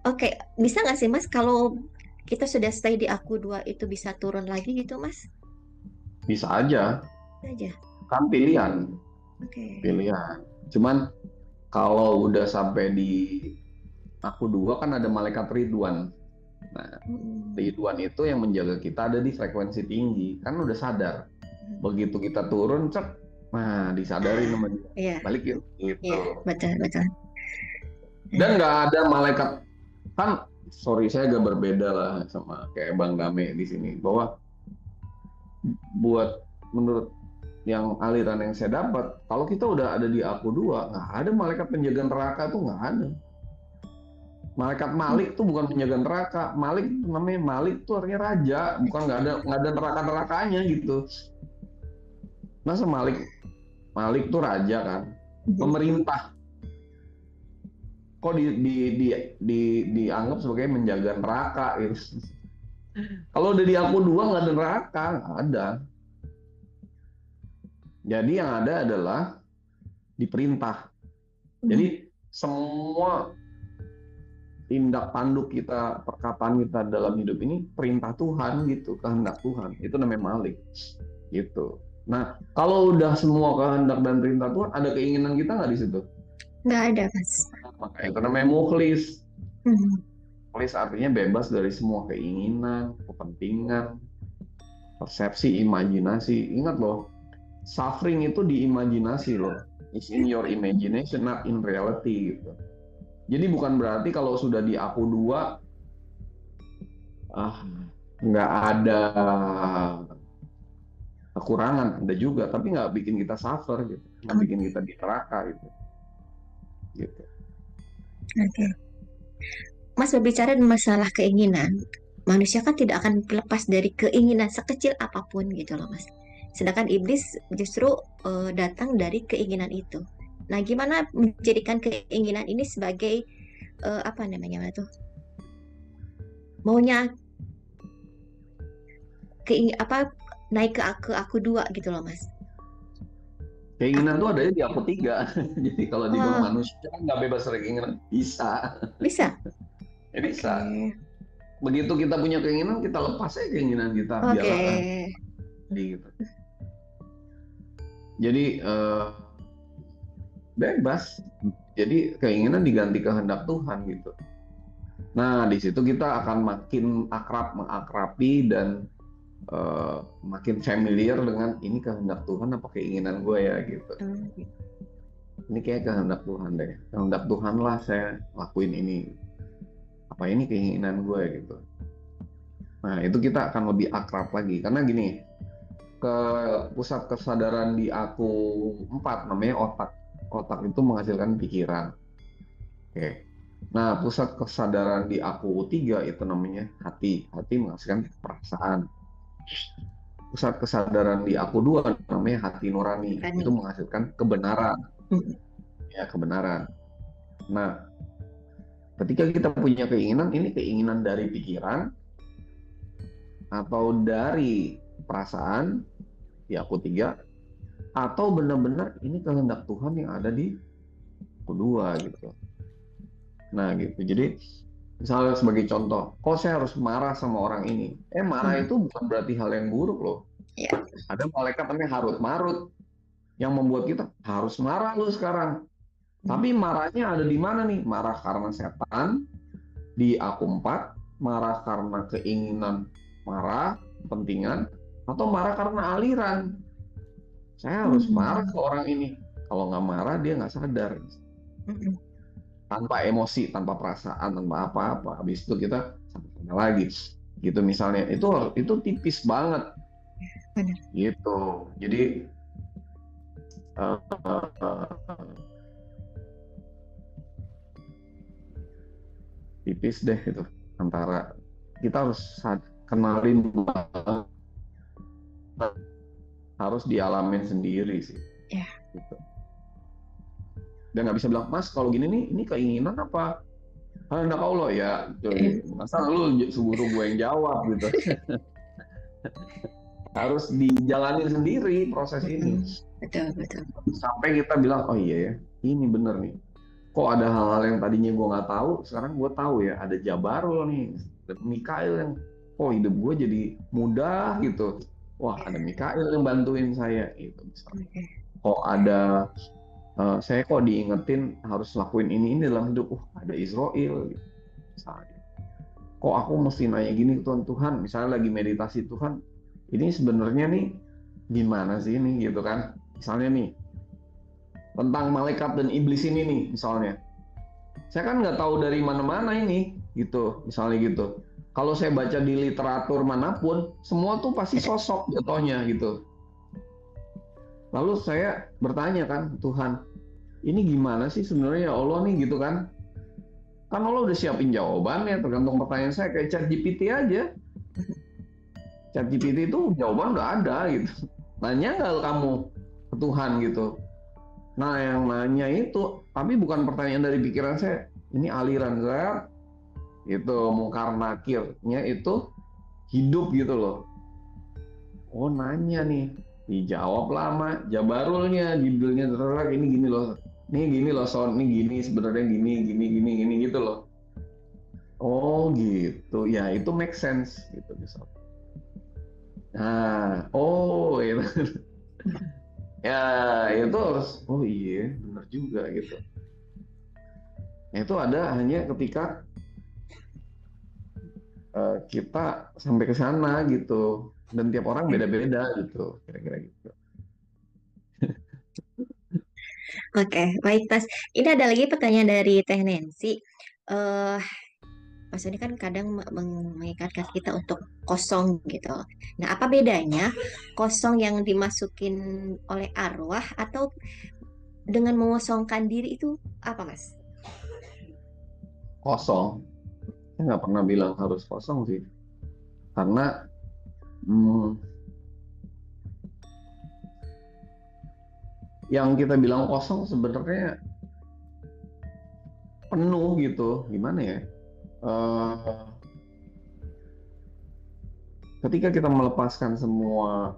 oke, bisa nggak sih Mas kalau kita sudah stay di aku dua itu bisa turun lagi gitu Mas? bisa aja, Bisa aja. kan pilihan. Oke. Cuman kalau udah sampai di aku dua kan ada malaikat Ridwan. Nah, Ridwan itu yang menjaga kita ada di frekuensi tinggi, kan udah sadar. Begitu kita turun, cek, nah disadari sama dia. Iya, Balik yuk, iya, gitu. betul, betul. Dan nggak ada malaikat, kan sorry saya agak berbeda lah sama kayak Bang Dame di sini, bahwa buat menurut yang aliran yang saya dapat, kalau kita udah ada di aku dua, nggak ada malaikat penjaga neraka tuh nggak ada. Malaikat Malik tuh bukan penjaga neraka. Malik namanya Malik tuh artinya raja, bukan nggak ada neraka nerakanya gitu. Masa Malik tuh raja kan, pemerintah. Kok dianggap sebagai menjaga neraka gitu. Kalau udah di aku dua nggak ada neraka, nggak ada. Jadi yang ada adalah diperintah. Jadi semua tindak tanduk kita, perkataan kita dalam hidup ini perintah Tuhan gitu, kehendak Tuhan. Itu namanya Malik. Gitu. Nah, kalau udah semua kehendak dan perintah Tuhan, ada keinginan kita nggak di situ? Nggak ada, Mas. Maka itu namanya mukhlis. Mukhlis artinya bebas dari semua keinginan, kepentingan, persepsi, imajinasi. Ingat loh, suffering itu di imajinasi loh. It's in your imagination, not in reality gitu. Jadi bukan berarti kalau sudah di aku dua, nggak ada kekurangan, ada juga, tapi nggak bikin kita suffer gitu, nggak bikin kita di neraka gitu. Oke. Mas berbicara masalah keinginan, manusia kan tidak akan lepas dari keinginan sekecil apapun gitu loh Mas. Sedangkan iblis justru datang dari keinginan itu. Nah, gimana menjadikan keinginan ini sebagai apa namanya tuh? Maunya naik ke aku dua gitu loh Mas. Keinginan tuh adanya di aku tiga. Jadi kalau dibilang manusia nggak bebas dari keinginan, bisa. Bisa. Ya, bisa. Begitu kita punya keinginan, kita lepas aja keinginan kita. Biarlah. Gitu. Jadi bebas. Jadi keinginan diganti kehendak Tuhan gitu. Nah di situ kita akan makin akrab, mengakrabi dan makin familiar dengan ini kehendak Tuhan apa keinginan gue ya gitu. Ini kayak kehendak Tuhan deh. Kehendak Tuhan lah saya lakuin ini. Apa ini keinginan gue gitu. Nah itu kita akan lebih akrab lagi karena gini, ke pusat kesadaran di aku 4 namanya otak. Otak itu menghasilkan pikiran. Oke. Nah pusat kesadaran di aku 3 itu namanya hati. Hati menghasilkan perasaan. Pusat kesadaran di aku 2 namanya hati nurani. Itu menghasilkan kebenaran. Ya kebenaran. Nah ketika kita punya keinginan, ini keinginan dari pikiran atau dari perasaan di aku 3 atau benar-benar ini kehendak Tuhan yang ada di aku 2 gitu. Nah gitu. Jadi misalnya sebagai contoh, kok saya harus marah sama orang ini? Marah itu bukan berarti hal yang buruk loh. Ada malaikat namanya Harut Marut yang membuat kita harus marah lu sekarang. Tapi marahnya ada di mana nih? Marah karena setan di aku 4, marah karena keinginan marah, kepentingan, atau marah karena aliran. Saya harus marah ke orang ini. Kalau nggak marah dia nggak sadar. Tanpa emosi, tanpa perasaan, tanpa apa-apa. Habis itu kita sama-sama lagi. Gitu misalnya. Itu tipis banget. Gitu. Jadi tipis deh itu. Antara kita harus kenalin harus dialamin sendiri sih. Gitu. Dan nggak bisa bilang, Mas kalau gini nih, ini keinginan apa? Kehendak Allah ya. Masa lu suruh gue yang jawab gitu. Harus dijalani sendiri proses ini Betul, betul. sampai kita bilang, oh iya ya, ini bener nih. Kok ada hal-hal yang tadinya gue nggak tahu, sekarang gue tahu ya. Ada Jabarul nih, ada Mikail yang, kok hidup gue jadi mudah gitu. Wah, ada Mikail yang bantuin saya gitu misalnya. Oke. Kok ada saya kok diingetin harus lakuin ini dalam hidup. Ada Israel gitu, misalnya. Kok aku mesti nanya gini ke Tuhan, Tuhan, misalnya lagi meditasi, Tuhan, ini sebenarnya nih gimana sih ini gitu kan? Misalnya nih tentang malaikat dan iblis ini nih misalnya. Saya kan nggak tahu dari mana-mana ini gitu, misalnya gitu. Kalau saya baca di literatur manapun, semua tuh pasti sosok jatuhnya gitu. Lalu saya bertanya kan, Tuhan, ini gimana sih sebenarnya ya Allah nih gitu kan? Kan Allah udah siapin jawabannya, tergantung pertanyaan saya kayak ChatGPT aja. ChatGPT itu jawaban udah ada gitu. Nanya nggak kamu ke Tuhan gitu? Nah, yang nanya itu, tapi bukan pertanyaan dari pikiran saya. Ini aliran saya, itu mungkar nakirnya itu hidup gitu loh. Oh, nanya nih, dijawab lama, Jabarulnya, judulnya terus ini gini loh. Ini gini loh, sound ini gini, sebenarnya gini gitu loh. Oh gitu, ya itu make sense gitu misalnya. Nah, oh itu. Ya, itu harus, oh iya, benar juga gitu. Nah, itu ada hanya ketika kita sampai ke sana gitu. Dan tiap orang beda-beda gitu, kira-kira gitu. Oke, baik Mas. Ini ada lagi pertanyaan dari Teh Nancy. Eh, Mas ini kan kadang mengikatkan kita untuk kosong gitu. Nah, apa bedanya kosong yang dimasukin oleh arwah atau dengan mengosongkan diri itu apa, Mas? Kosong, saya nggak pernah bilang harus kosong sih. Karena hmm, yang kita bilang kosong sebenarnya penuh gitu. Gimana ya? Eh, ketika kita melepaskan semua,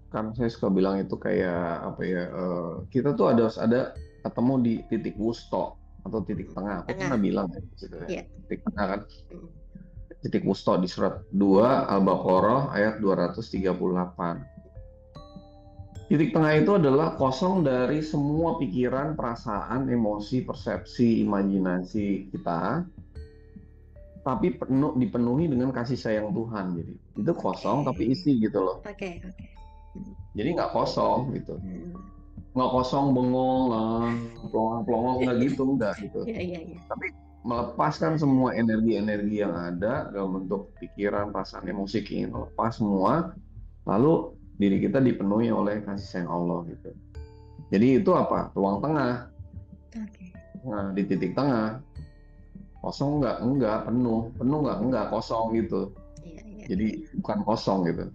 kan saya suka bilang itu kayak apa ya, kita tuh harus ada ketemu di titik wusto atau titik tengah. Aku Tengah. pernah bilang gitu ya, Iya. titik tengah kan, titik wusto di surat 2 Al-Baqarah ayat 238. Titik tengah itu adalah kosong dari semua pikiran, perasaan, emosi, persepsi, imajinasi kita, tapi dipenuhi dengan kasih sayang Tuhan. Jadi itu kosong tapi isi gitu loh. Oke. Jadi nggak kosong gitu. Hmm. Nggak kosong bengong, pelongong nggak gitu, nggak gitu. Iya. Tapi melepaskan semua energi-energi yang ada dalam bentuk pikiran, perasaan, emosi, ingin lepas semua, lalu diri kita dipenuhi oleh kasih sayang Allah gitu. Jadi itu apa? Ruang tengah. Oke. Nah, di titik tengah. Kosong enggak, penuh enggak, kosong gitu. Iya. Jadi bukan kosong gitu.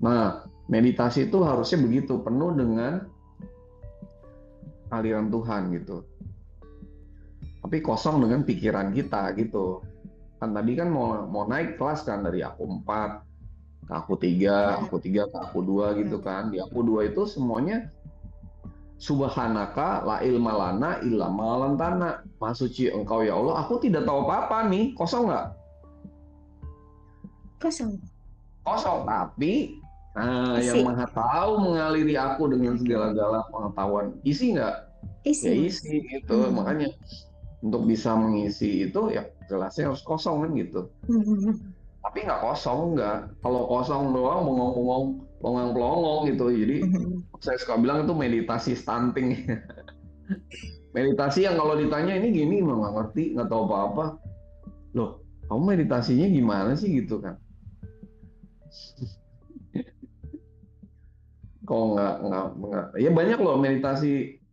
Nah, meditasi itu harusnya begitu, penuh dengan aliran Tuhan gitu. Tapi kosong dengan pikiran kita gitu. Kan tadi kan mau naik kelas kan dari aku 4 ke aku 3 ke aku 2 gitu kan. Di aku 2 itu semuanya Subhanaka la ilma lana illa ma 'allamtana. Maha suci Engkau ya Allah, aku tidak tahu apa-apa nih. Kosong nggak? Kosong. Kosong, tapi Isi. yang Maha Tahu mengaliri aku dengan segala-gala pengetahuan. Isi nggak? Isi. Ya isi gitu. Makanya untuk bisa mengisi itu ya gelasnya harus kosong kan gitu. Tapi nggak kosong, nggak. Kalau kosong doang bengong-bengong, pelongang-pelongong gitu. Jadi saya suka bilang itu meditasi stunting. Meditasi yang kalau ditanya ini gini nggak ngerti, nggak tahu apa-apa. Loh, kamu meditasinya gimana sih gitu kan? Kok nggak. Ya banyak loh meditasi.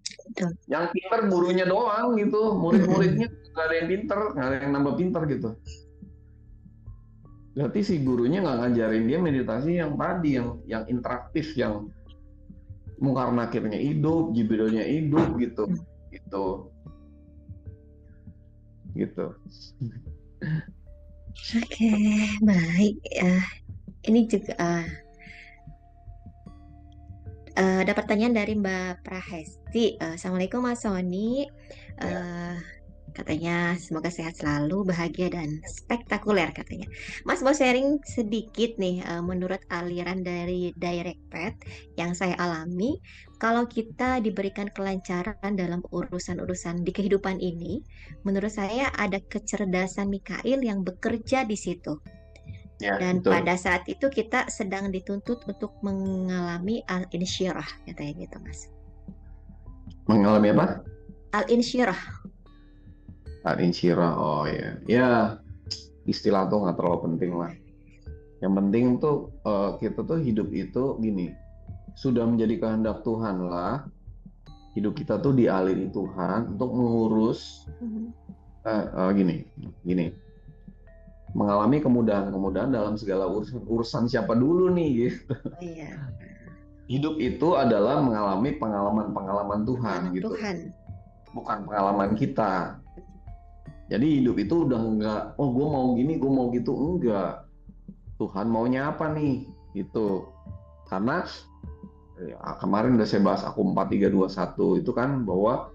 Yang pintar gurunya doang gitu, murid-muridnya nggak ada yang pintar, nggak ada yang nambah pintar gitu. Berarti si gurunya nggak ngajarin dia meditasi yang tadi, yang interaktif, yang mungkar nakirnya hidup, jibilnya hidup gitu. Oke, baik. Ini juga ada pertanyaan dari Mbak Prahesti. Assalamualaikum Mas Sony. Ya. Eh, Katanya semoga sehat selalu, bahagia dan spektakuler katanya. Mas mau sharing sedikit nih, menurut aliran dari Direct Path yang saya alami, kalau kita diberikan kelancaran dalam urusan-urusan di kehidupan ini, menurut saya ada kecerdasan Mikail yang bekerja di situ. Ya, Dan betul. pada saat itu kita sedang dituntut untuk mengalami al-insyirah, katanya gitu Mas. Mengalami apa? Al-insyirah. Al-insyirah. Oh ya. Ya, istilah tuh nggak terlalu penting lah. Yang penting tuh kita tuh hidup itu gini, sudah menjadi kehendak Tuhan lah. Hidup kita tuh dialiri Tuhan untuk mengurus gini, mengalami kemudahan-kemudahan dalam segala urusan siapa dulu nih gitu. Oh iya, Hidup itu adalah mengalami pengalaman-pengalaman Tuhan anak gitu, Tuhan. bukan pengalaman kita. Jadi hidup itu udah enggak, oh gue mau gini, gue mau gitu, enggak. Tuhan maunya apa nih gitu. Karena kemarin udah saya bahas aku 4321 itu kan, bahwa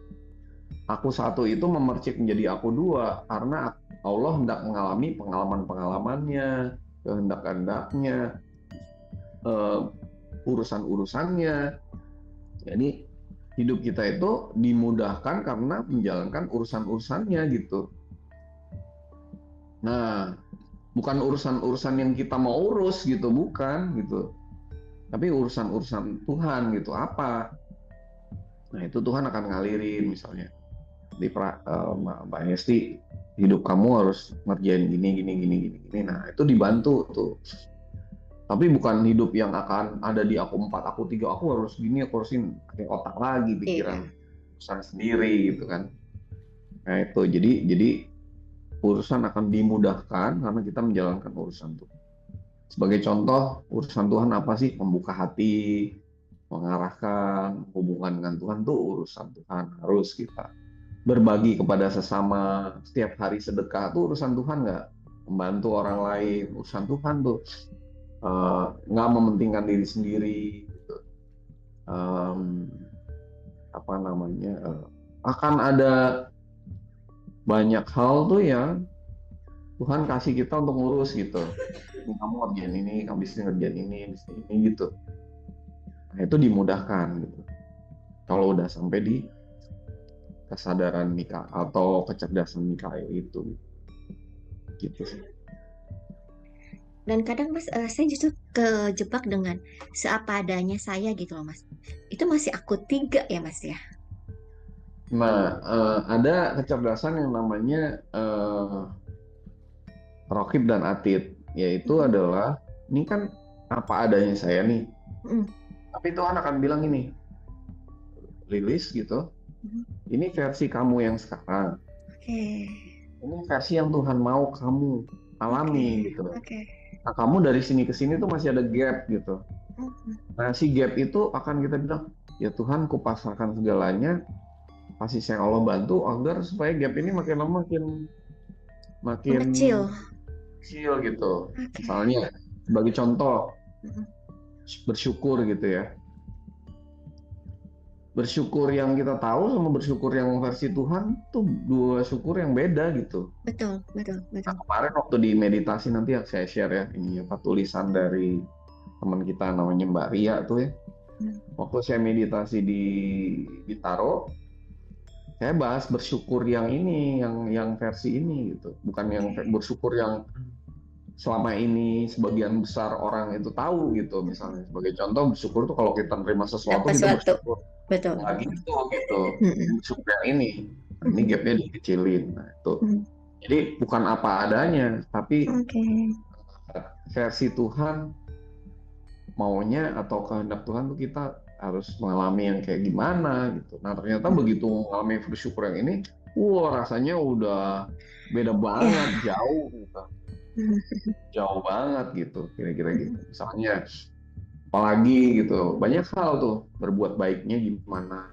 aku satu itu memercik menjadi aku dua karena Allah hendak mengalami pengalaman-pengalamannya, kehendak-kehendaknya, urusan-urusannya. Jadi hidup kita itu dimudahkan karena menjalankan urusan-urusannya gitu. Nah, bukan urusan-urusan yang kita mau urus gitu, bukan gitu. Tapi urusan-urusan Tuhan gitu, apa? Nah, itu Tuhan akan ngalirin misalnya. Mbak Hesti, hidup kamu harus ngerjain gini, gini, gini, gini, gini. Nah, itu dibantu tuh. Tapi bukan hidup yang akan ada di aku 4, aku 3, aku harus gini, aku harus ini. Pakai otak lagi, pikiran urusan sendiri gitu kan. Nah, itu jadi urusan akan dimudahkan karena kita menjalankan urusan Tuhan. Sebagai contoh, urusan Tuhan apa sih? Membuka hati, mengarahkan hubungan dengan Tuhan tuh urusan Tuhan. Harus kita berbagi kepada sesama, setiap hari sedekah tuh urusan Tuhan nggak? Membantu orang lain, urusan Tuhan tuh. Nggak mementingkan diri sendiri gitu. Akan ada banyak hal tuh yang Tuhan kasih kita untuk ngurus gitu. Ini kamu ngerjain ini, habis ini ngerjain ini, habis ini gitu. Nah, itu dimudahkan gitu. Kalau udah sampai di kesadaran Mikail atau kecerdasan Mikail itu gitu sih. Dan kadang Mas, saya justru kejebak dengan seapa adanya saya gitu loh Mas. Itu masih aku 3 ya Mas ya? Nah, ada kecerdasan yang namanya Rokib dan Atid, yaitu adalah ini kan apa adanya saya nih. Tapi Tuhan akan bilang ini, Lilis gitu. Ini versi kamu yang sekarang. Ini versi yang Tuhan mau kamu alami gitu. Nah, kamu dari sini ke sini tuh masih ada gap gitu. Nah, si gap itu akan kita bilang, ya Tuhan, kupasrahkan segalanya, kasih sayang Allah bantu agar supaya gap ini makin lama makin kecil gitu. Misalnya sebagai contoh, bersyukur gitu ya. Bersyukur yang kita tahu sama bersyukur yang versi Tuhan tuh dua syukur yang beda gitu. Betul. Nah, kemarin waktu di meditasi nanti saya share ya, ini apa tulisan dari teman kita namanya Mbak Ria tuh ya. Waktu saya meditasi di Taro, saya bahas bersyukur yang ini, yang versi ini gitu, bukan yang bersyukur yang selama ini sebagian besar orang itu tahu gitu. Misalnya sebagai contoh, bersyukur tuh kalau kita terima sesuatu kita bersyukur. Betul. Lagi gitu. Bersyukur yang ini gapnya dikecilin. Nah, itu. Jadi bukan apa adanya, tapi versi Tuhan maunya atau kehendak Tuhan tuh kita harus mengalami yang kayak gimana gitu. Nah, ternyata begitu mengalami bersyukur yang ini, rasanya udah beda banget, jauh gitu. Jauh banget gitu, kira-kira gitu. Misalnya, apalagi gitu, banyak hal tuh, berbuat baiknya gimana,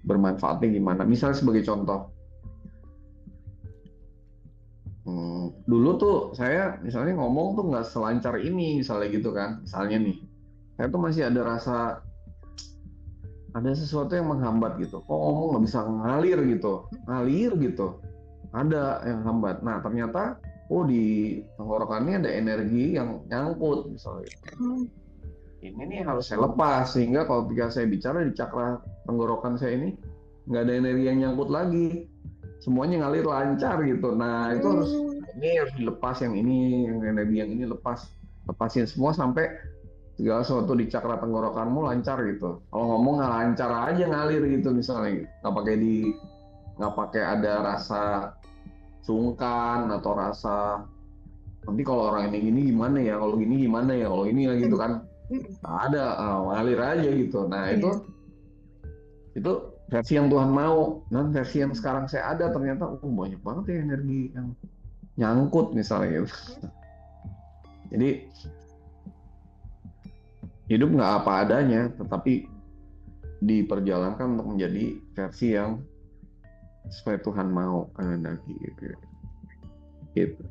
bermanfaatnya gimana. Misalnya sebagai contoh, dulu tuh saya misalnya ngomong tuh nggak selancar ini misalnya gitu kan. Misalnya nih, saya tuh masih ada rasa ada sesuatu yang menghambat gitu. Kok ngomong nggak bisa ngalir gitu. Ada yang hambat. Nah ternyata, di tenggorokannya ada energi yang nyangkut misalnya. Ini nih harus saya lepas sehingga kalau ketika saya bicara di cakra tenggorokan saya ini nggak ada energi yang nyangkut lagi. Semuanya ngalir lancar gitu. Nah itu harus dilepas yang energi yang ini lepasin semua sampai segala sesuatu di cakra tenggorokanmu lancar gitu. Kalau ngomong nggak lancar aja ngalir gitu misalnya, nggak pakai ada rasa sungkan atau rasa nanti kalau orang ini gini gimana ya, kalau gini gimana ya, kalau ini ya gitu kan. Nggak ada, ngalir aja gitu. Nah itu versi yang Tuhan mau. Dan versi yang sekarang saya ada ternyata banyak banget ya energi yang nyangkut misalnya gitu. Jadi hidup nggak apa adanya, tetapi diperjalankan untuk menjadi versi yang sesuai Tuhan mau kehendaki gitu.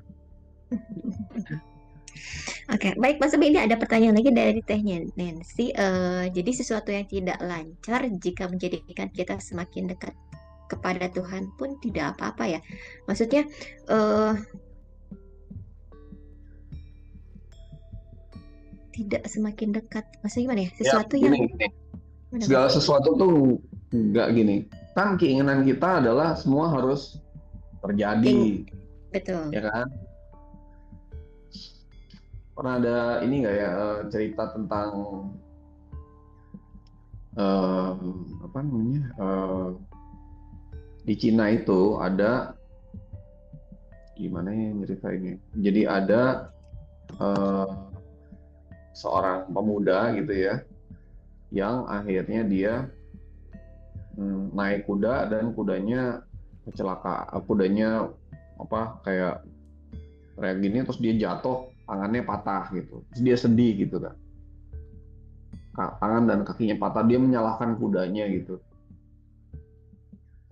Oke, baik Mas Ubi, ini ada pertanyaan lagi dari Teh Nancy. Jadi sesuatu yang tidak lancar jika menjadikan kita semakin dekat kepada Tuhan pun tidak apa-apa ya. Maksudnya tidak semakin dekat. Maksudnya gimana ya? Sesuatu yang segala sesuatu tuh nggak gini. Kan keinginan kita adalah semua harus terjadi. Betul. Ya kan? Pernah ada ini nggak ya cerita tentang apa namanya di Cina itu ada gimana ya ceritainnya? Jadi ada seorang pemuda gitu ya, yang akhirnya dia naik kuda dan kudanya kecelakaan, kudanya kayak gini terus dia jatuh, tangannya patah gitu, terus dia sedih gitu kan, tangan dan kakinya patah, dia menyalahkan kudanya gitu.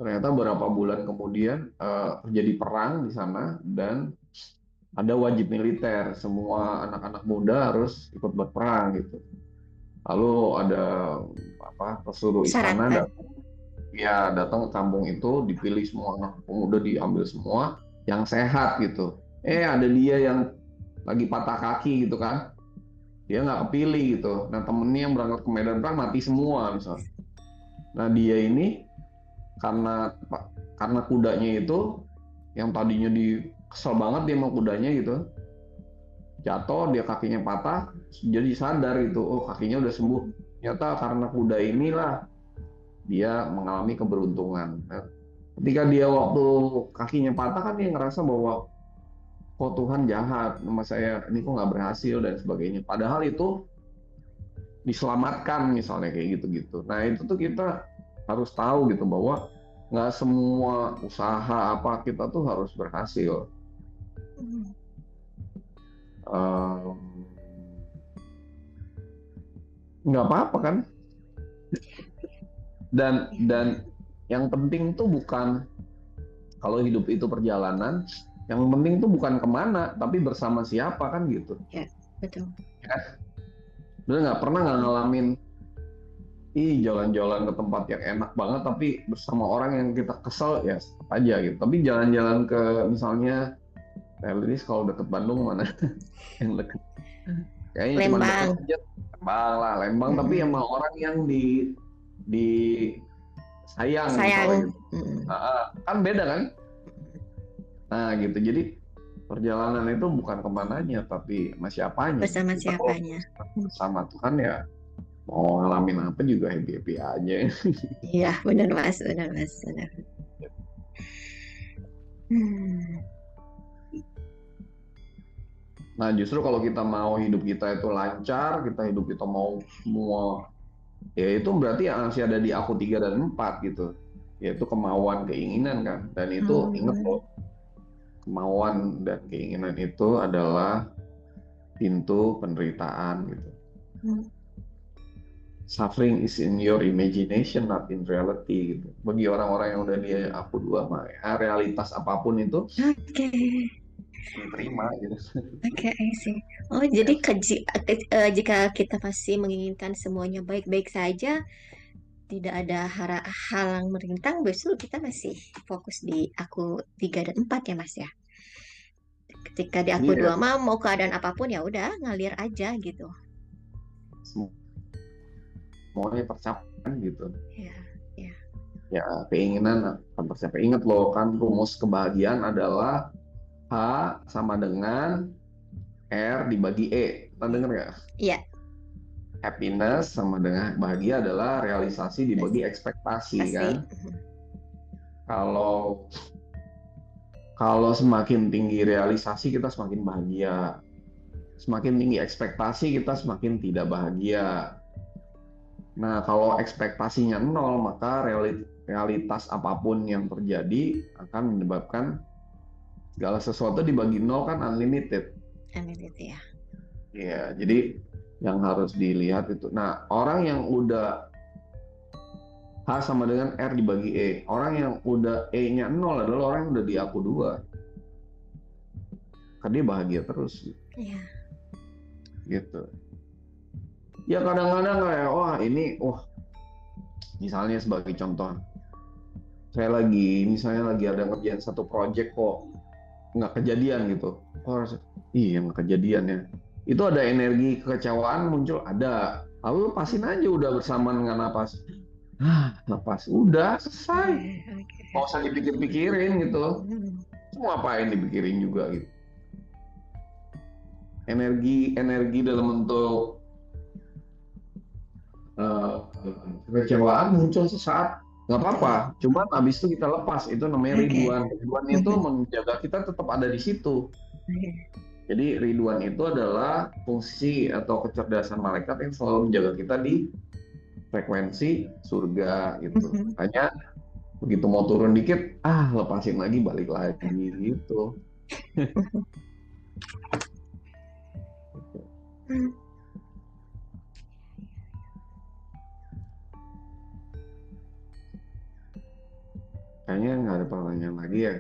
Ternyata beberapa bulan kemudian terjadi perang di sana dan ada wajib militer, semua anak-anak muda harus ikut berperang gitu. Lalu ada pesuruh istana datang ke kampung itu, dipilih semua anak pemuda, diambil semua yang sehat gitu. Ada dia yang lagi patah kaki gitu kan, dia nggak kepilih gitu. Nah temennya yang berangkat ke medan perang mati semua misalnya. Nah dia ini karena kudanya itu yang tadinya kesel banget dia sama kudanya gitu, jatuh, dia kakinya patah, jadi sadar gitu, kakinya udah sembuh. Ternyata karena kuda inilah dia mengalami keberuntungan. Nah, ketika dia waktu kakinya patah kan dia ngerasa bahwa kok Tuhan jahat sama saya, ini kok nggak berhasil dan sebagainya. Padahal itu diselamatkan misalnya kayak gitu-gitu. Nah itu tuh kita harus tahu gitu bahwa nggak semua usaha kita tuh harus berhasil. Nggak apa-apa kan. Dan yang penting tuh bukan, kalau hidup itu perjalanan, yang penting tuh bukan kemana, tapi bersama siapa kan gitu. Ya, betul. Ya. Udah nggak pernah ngalamin jalan-jalan ke tempat yang enak banget tapi bersama orang yang kita kesel ya aja gitu. Tapi jalan-jalan ke misalnya Telis kalau deket Bandung mana yang deket kayaknya cuma deket Lembang tapi sama orang yang di sayang. Gitu. Kan beda kan. Nah gitu, jadi perjalanan itu bukan kemananya tapi sama siapanya. Bersama siapanya. Bersama Tuhan ya mau ngalamin apa juga happy aja. Iya benar mas. Nah justru kalau kita mau hidup kita itu lancar, hidup kita mau semua, ya itu berarti yang masih ada di aku 3 dan 4 gitu, yaitu kemauan, keinginan kan. Dan itu ingat loh, kemauan dan keinginan itu adalah pintu penderitaan gitu. Suffering is in your imagination, not in reality gitu. Bagi orang-orang yang udah di aku 2 mah, realitas apapun itu diterima gitu. Oke, I see. Oh, jadi jika kita masih menginginkan semuanya baik-baik saja, tidak ada halang merintang, justru kita masih fokus di aku 3 dan 4 ya, Mas ya. Ketika di aku Iya, 2 mah mau keadaan apapun ya udah ngalir aja gitu. semuanya tercapai gitu. Ya, ya. Ya, keinginan akan tercapai. Ingat loh, kan rumus kebahagiaan adalah H sama dengan R dibagi E. Kita dengar nggak? Iya, Happiness sama dengan bahagia adalah realisasi dibagi ekspektasi pasti. kan. Kalau kalau semakin tinggi realisasi kita semakin bahagia. Semakin tinggi ekspektasi kita semakin tidak bahagia. Nah, kalau ekspektasinya nol, maka realitas apapun yang terjadi akan menyebabkan segala sesuatu dibagi nol kan unlimited. Unlimited ya. Ya, jadi yang harus dilihat itu. Nah, orang yang udah H sama dengan R dibagi E. Orang yang udah E-nya nol adalah orang yang udah di aku 2. Karena dia bahagia terus. Iya. Gitu. Ya kadang-kadang kayak, misalnya sebagai contoh, saya misalnya lagi ada ngerjain satu project kok nggak kejadian gitu. Iya nggak kejadian ya. Itu ada energi kekecewaan muncul, ada. Lalu lepasin aja udah bersamaan dengan napas. Napas, udah selesai. Nggak usah dipikir-pikirin gitu. Semua ngapain dipikirin juga gitu. Energi dalam bentuk kekecewaan muncul sesaat, nggak apa-apa. Cuman abis itu kita lepas, itu namanya ridwan. Ridwan itu menjaga kita tetap ada di situ. Jadi ridwan itu adalah fungsi atau kecerdasan malaikat yang selalu menjaga kita di frekuensi surga gitu. Hanya begitu mau turun dikit, lepasin lagi, balik lagi gitu. Kayaknya nggak ada pertanyaan lagi ya.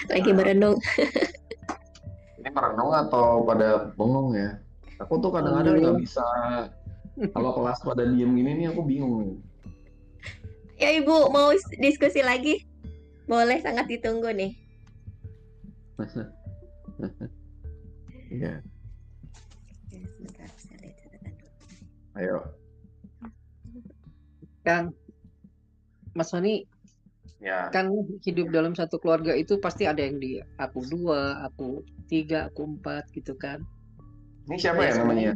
Lagi merenung. Ini merenung atau pada bengong ya? Aku tuh kadang-kadang nggak bisa. Kalau kelas pada diem gini nih aku bingung nih. Ya Ibu, mau diskusi lagi? Boleh, sangat ditunggu nih. Iya. Sebentar, saya lihat catatan dulu. Ayo. Kang, Mas Sony, Ya. kan hidup dalam satu keluarga itu pasti ada yang di aku 2, aku 3, aku 4 gitu kan. Ini siapa ya namanya?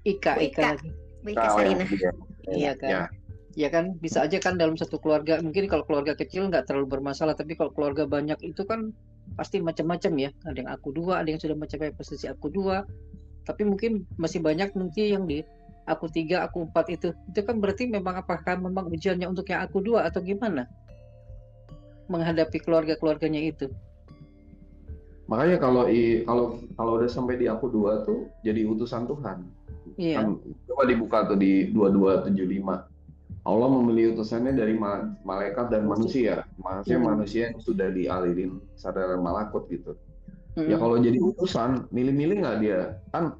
Ika Ika. lagi. Bu Ika Salina. Iya kan. Ya kan bisa aja kan dalam satu keluarga, mungkin kalau keluarga kecil nggak terlalu bermasalah, tapi kalau keluarga banyak itu kan pasti macam-macam ya. Ada yang aku 2, ada yang sudah mencapai posisi aku 2, tapi mungkin masih banyak nanti yang di aku 3, aku 4 itu kan berarti apakah memang ujiannya untuk yang aku 2 atau gimana menghadapi keluarga-keluarganya itu. Makanya kalau udah sampai di aku 2 tuh jadi utusan Tuhan. Iya. Kan, coba dibuka tuh di 2275. Allah memilih utusannya dari malaikat dan manusia. Manusia yang sudah dialirin kesadaran malakut gitu. Ya kalau jadi utusan, milih-milih nggak dia? Kan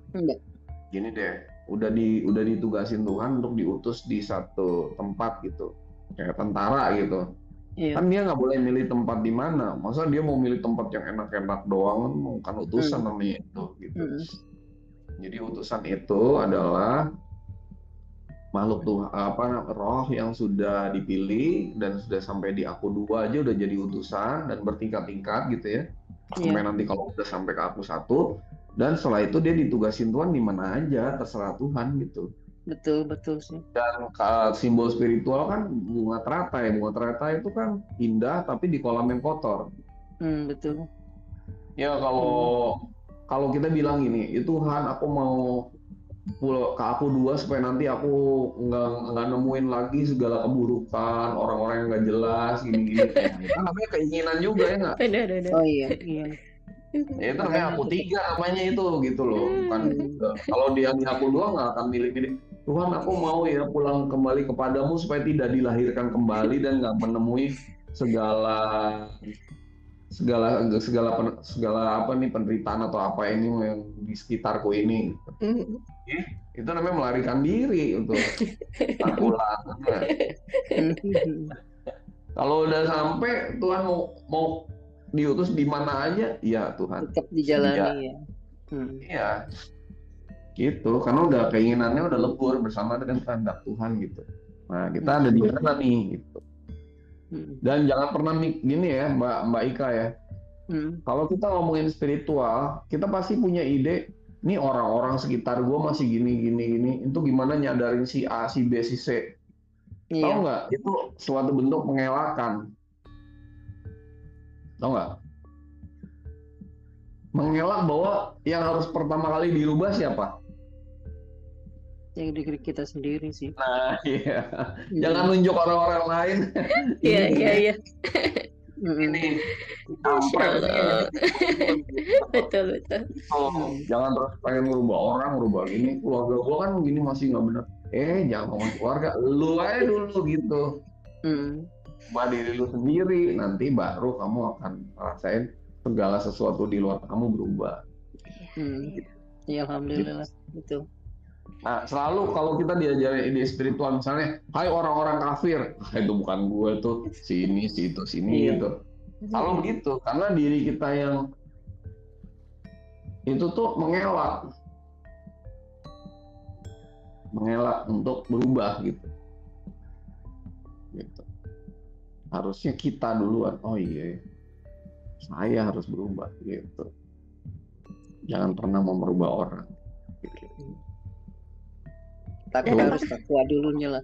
gini deh, udah ditugasin Tuhan untuk diutus di satu tempat gitu, kayak tentara gitu. Kan dia nggak boleh milih tempat di mana. Masa dia mau milih tempat yang enak-enak doang, kan utusan namanya itu gitu. Jadi utusan itu adalah makhluk Tuhan, roh yang sudah dipilih dan sudah sampai di aku 2 aja udah jadi utusan dan bertingkat-tingkat gitu ya. Sampai nanti kalau udah sampai ke aku 1, dan setelah itu dia ditugasin Tuhan di mana aja, terserah Tuhan gitu. Betul sih. Dan simbol spiritual kan bunga teratai. Bunga teratai itu kan indah tapi di kolam yang kotor. Betul. Ya kalau kita bilang gini, ya Tuhan aku mau pulang ke aku 2 supaya nanti aku nggak nemuin lagi segala keburukan, orang-orang yang nggak jelas gini-gini. Itu namanya keinginan juga ya nggak? Benar. Oh iya. Ya, itu namanya aku 3 namanya itu gitu loh. Bukan kalau dia di aku 2 nggak akan milih-milih. Tuhan aku mau ya pulang kembali kepadamu supaya tidak dilahirkan kembali dan nggak menemui segala segala apa nih penderitaan atau apa ini yang di sekitarku ini. Mm. Itu namanya melarikan diri untuk tanggulang. Nah, kalau udah sampai Tuhan mau diutus di mana aja, ya Tuhan Tetap sedia. dijalani ya. Iya, gitu. Karena udah keinginannya udah lebur bersama dengan kehendak Tuhan gitu. Nah, kita ada di mana nih gitu. Dan jangan pernah gini ya, Mbak Ika ya. Kalau kita ngomongin spiritual, kita pasti punya ide, nih orang-orang sekitar gue masih gini. Itu gimana nyadarin si A, si B, si C. Tahu Iya. nggak? Itu suatu bentuk pengelakan. Tahu nggak? Mengelak bahwa yang harus pertama kali dirubah siapa? Yang diri kita sendiri sih. Nah, iya. Jangan nunjuk orang-orang lain. Iya. Ini Masya Allah. Betul. Jangan terus pengen merubah orang, merubah ini. Keluarga gua kan gini masih nggak benar. Jangan ngomong keluarga, lu aja dulu gitu. Ubah diri lu sendiri, nanti baru kamu akan rasain segala sesuatu di luar kamu berubah. Ya alhamdulillah, betul. Nah, selalu kalau kita diajarin ide spiritual misalnya, hai orang-orang kafir, itu bukan gue tuh, si ini, si itu, sini gitu. Selalu gitu, karena diri kita yang itu tuh mengelak untuk berubah gitu. Harusnya kita duluan, oh iya, saya harus berubah gitu. Jangan pernah mau merubah orang. Gitu. Tapi harus takwa dulunya lah.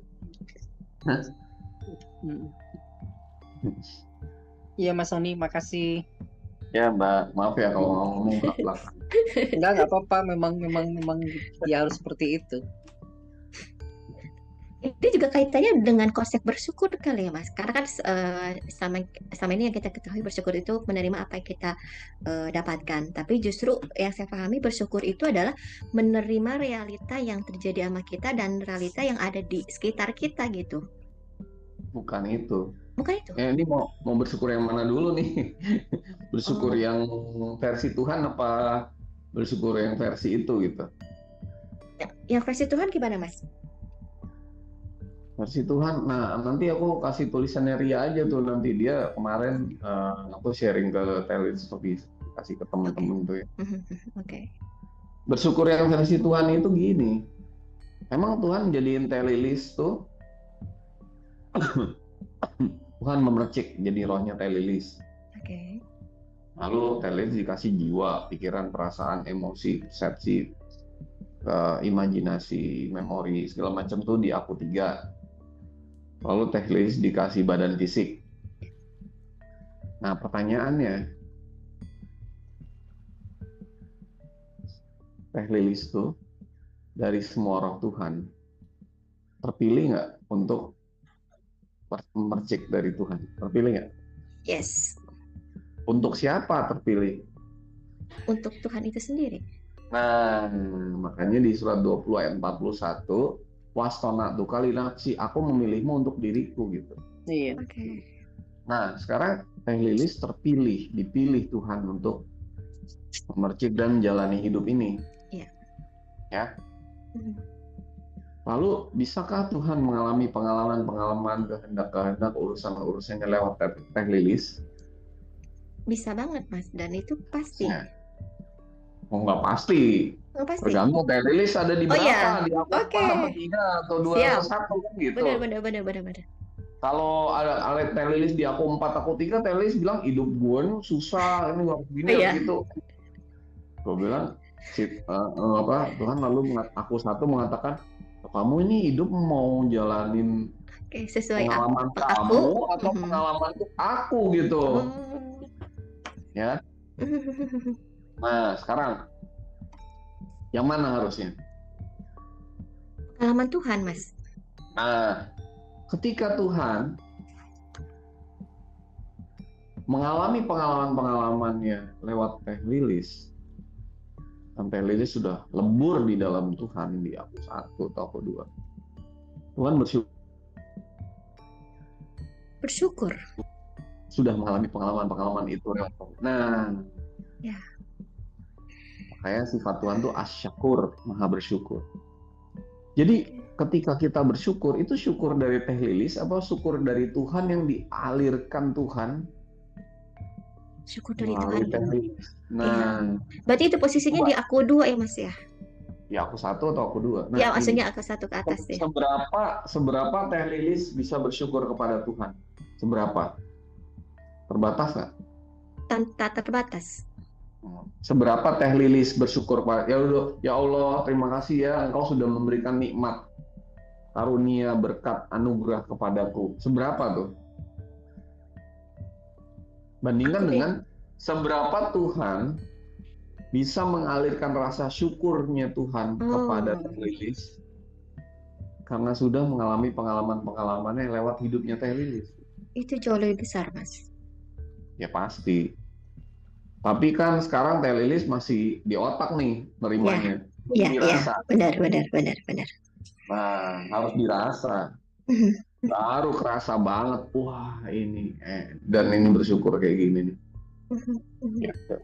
Iya Mas Sony, makasih. Ya Mbak, maaf ya kalau ngomong belakang. Enggak apa-apa, memang ya harus seperti itu. Ini juga kaitannya dengan konsep bersyukur kali ya Mas, karena kan sama ini yang kita ketahui bersyukur itu menerima apa yang kita dapatkan, tapi justru yang saya pahami bersyukur itu adalah menerima realita yang terjadi sama kita dan realita yang ada di sekitar kita gitu. Bukan itu. Bukan itu. Ini mau bersyukur yang mana dulu nih? Bersyukur yang versi Tuhan apa bersyukur yang versi itu gitu? Yang versi Tuhan gimana Mas? Versi Tuhan, nah nanti aku kasih tulisannya Ria aja tuh, nanti dia kemarin aku sharing ke Telescope, kasih ke teman-teman tuh ya. Oke. Bersyukur yang versi Tuhan itu gini, emang Tuhan jadiin Telilis tuh, Tuhan memercik jadi rohnya Telilis. Oke. Lalu Telilis dikasih jiwa, pikiran, perasaan, emosi, persepsi, imajinasi, memori, segala macam tuh di aku 3. Lalu Telilis dikasih badan fisik. Nah pertanyaannya, Telilis tuh dari semua roh Tuhan terpilih nggak untuk mercik dari Tuhan? Terpilih nggak? Yes. Untuk siapa terpilih? Untuk Tuhan itu sendiri. Nah makanya di surat 20 ayat 41, wastona tu kali nafsi, aku memilihmu untuk diriku gitu. Iya. Oke. Nah sekarang Telilis terpilih, dipilih Tuhan untuk memercik dan menjalani hidup ini. Iya. Ya. Lalu bisakah Tuhan mengalami pengalaman kehendak urusan-urusannya lewat Telilis? Bisa banget Mas, dan itu pasti. Ya. Oh nggak pasti. Tergantung Telilis ada di berapa, di aku 4 atau 2 atau 1 kan gitu. Benar. Kalau ada Telilis di aku 4 aku 3, Telilis bilang hidup gue nih susah, ini nggak begini gitu. Gue bilang Tuhan lalu aku 1 mengatakan, kamu ini hidup mau jalanin sesuai pengalaman kamu atau pengalaman aku gitu. Ya. Nah sekarang yang mana harusnya? Pengalaman Tuhan, Mas. Nah, ketika Tuhan mengalami pengalaman-pengalamannya lewat Telilis, dan Telilis sudah lebur di dalam Tuhan di aku 1 atau aku 2. Tuhan bersyukur. sudah mengalami pengalaman-pengalaman itu. Nah, Ya. makanya sifat Tuhan tuh asyakur, maha bersyukur. Jadi ketika kita bersyukur, itu syukur dari Teh Lilis apa syukur dari Tuhan yang dialirkan Tuhan Syukur dari melalui Tuhan. Teh Lilis? Nah, Berarti itu posisinya coba. di aku 2 ya Mas ya? Ya aku 1 atau aku 2. Ya, Nah, maksudnya ini aku 1 ke atas ya. seberapa Teh Lilis bisa bersyukur kepada Tuhan? Seberapa? Terbatas nggak? Tak terbatas. Seberapa Teh Lilis bersyukur pada ya Allah, terima kasih ya Engkau sudah memberikan nikmat, karunia, berkat, anugerah kepadaku. Seberapa tuh? Bandingkan Aku dengan seberapa Tuhan bisa mengalirkan rasa syukurnya Tuhan kepada Teh Lilis karena sudah mengalami pengalaman-pengalamannya lewat hidupnya Teh Lilis. Itu jauh lebih besar, Mas. Ya pasti. Tapi kan sekarang Teh Lilis masih di otak nih nerimanya. Iya, Dirasa. benar. Nah, harus dirasa. Baru kerasa banget, wah ini, dan ini bersyukur kayak gini nih. Gitu.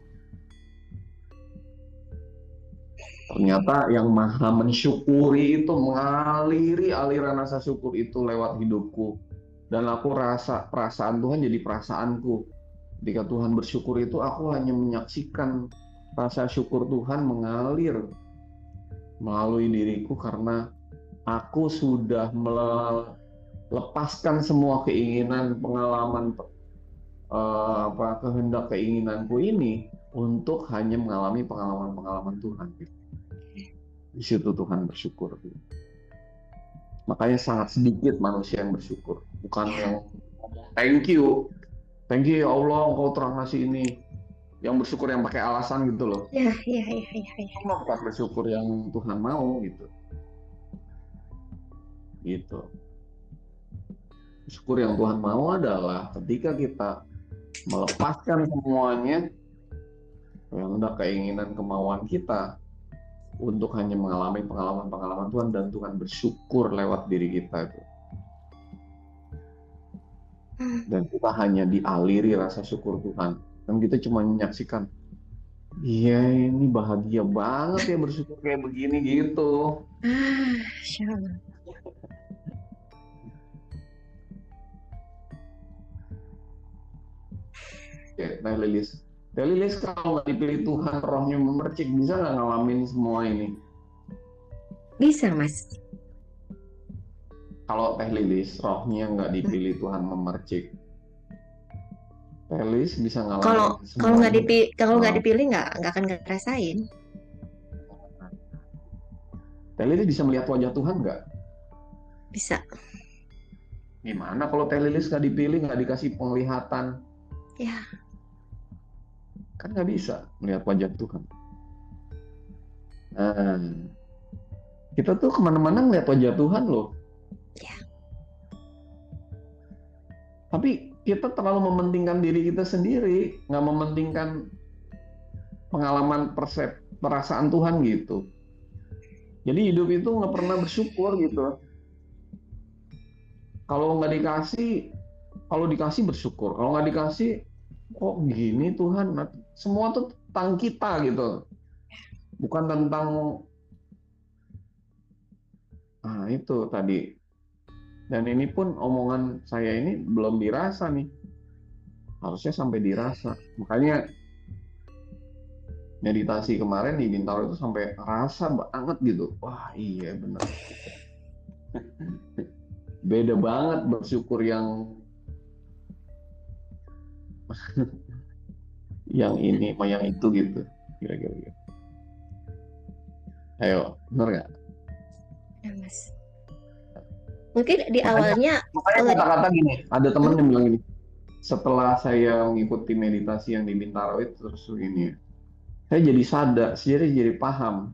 Ternyata yang maha mensyukuri itu mengaliri aliran rasa syukur itu lewat hidupku. Dan aku rasa perasaan Tuhan jadi perasaanku. Ketika Tuhan bersyukur itu aku hanya menyaksikan rasa syukur Tuhan mengalir melalui diriku karena aku sudah melepaskan semua keinginan, pengalaman, kehendak keinginanku ini untuk hanya mengalami pengalaman-pengalaman Tuhan. Di situ Tuhan bersyukur. Makanya sangat sedikit manusia yang bersyukur, bukan yang thank you ya Allah, Engkau telah ngasih ini. Yang bersyukur yang pakai alasan gitu loh. Iya. Bukan bersyukur yang Tuhan mau gitu. Syukur yang Tuhan mau adalah ketika kita melepaskan semuanya, yang ada keinginan kemauan kita untuk hanya mengalami pengalaman-pengalaman Tuhan dan Tuhan bersyukur lewat diri kita itu. Dan kita hanya dialiri rasa syukur Tuhan. Dan kita cuma menyaksikan, iya ini bahagia banget ya bersyukur kayak begini gitu. Insyaallah. Oke, Teh Lilis kalau nggak dipilih Tuhan, rohnya memercik, bisa nggak ngalamin semua ini? Bisa, Mas. Kalau Teh Lilis, rohnya nggak dipilih Tuhan memercik, Teh Lilis bisa ngalamin semua. Kalau nggak dipilih nggak akan ngerasain. Teh Lilis bisa melihat wajah Tuhan nggak? Bisa. Gimana kalau Teh Lilis nggak dipilih, nggak dikasih penglihatan? Ya. Kan nggak bisa melihat wajah Tuhan. Nah, kita tuh kemana-mana ngeliat wajah Tuhan loh. Ya. Tapi kita terlalu mementingkan diri kita sendiri, nggak mementingkan pengalaman perasaan Tuhan gitu. Jadi hidup itu nggak pernah bersyukur gitu. Kalau nggak dikasih, kalau dikasih bersyukur. Kalau nggak dikasih, kok gini Tuhan? Semua tuh tentang kita gitu. Bukan tentang, itu tadi. Dan ini pun omongan saya ini belum dirasa nih. Harusnya sampai dirasa. Makanya meditasi kemarin di Bintaro itu sampai rasa banget gitu. Wah iya benar. Beda banget bersyukur yang ini sama yang itu gitu. Kira-kira gitu. Ayo, benar nggak? Ya, Mas. Mungkin di awalnya kata-kata gini, ada temen yang bilang gini, setelah saya mengikuti meditasi yang di Bintaro itu terus gini, saya jadi paham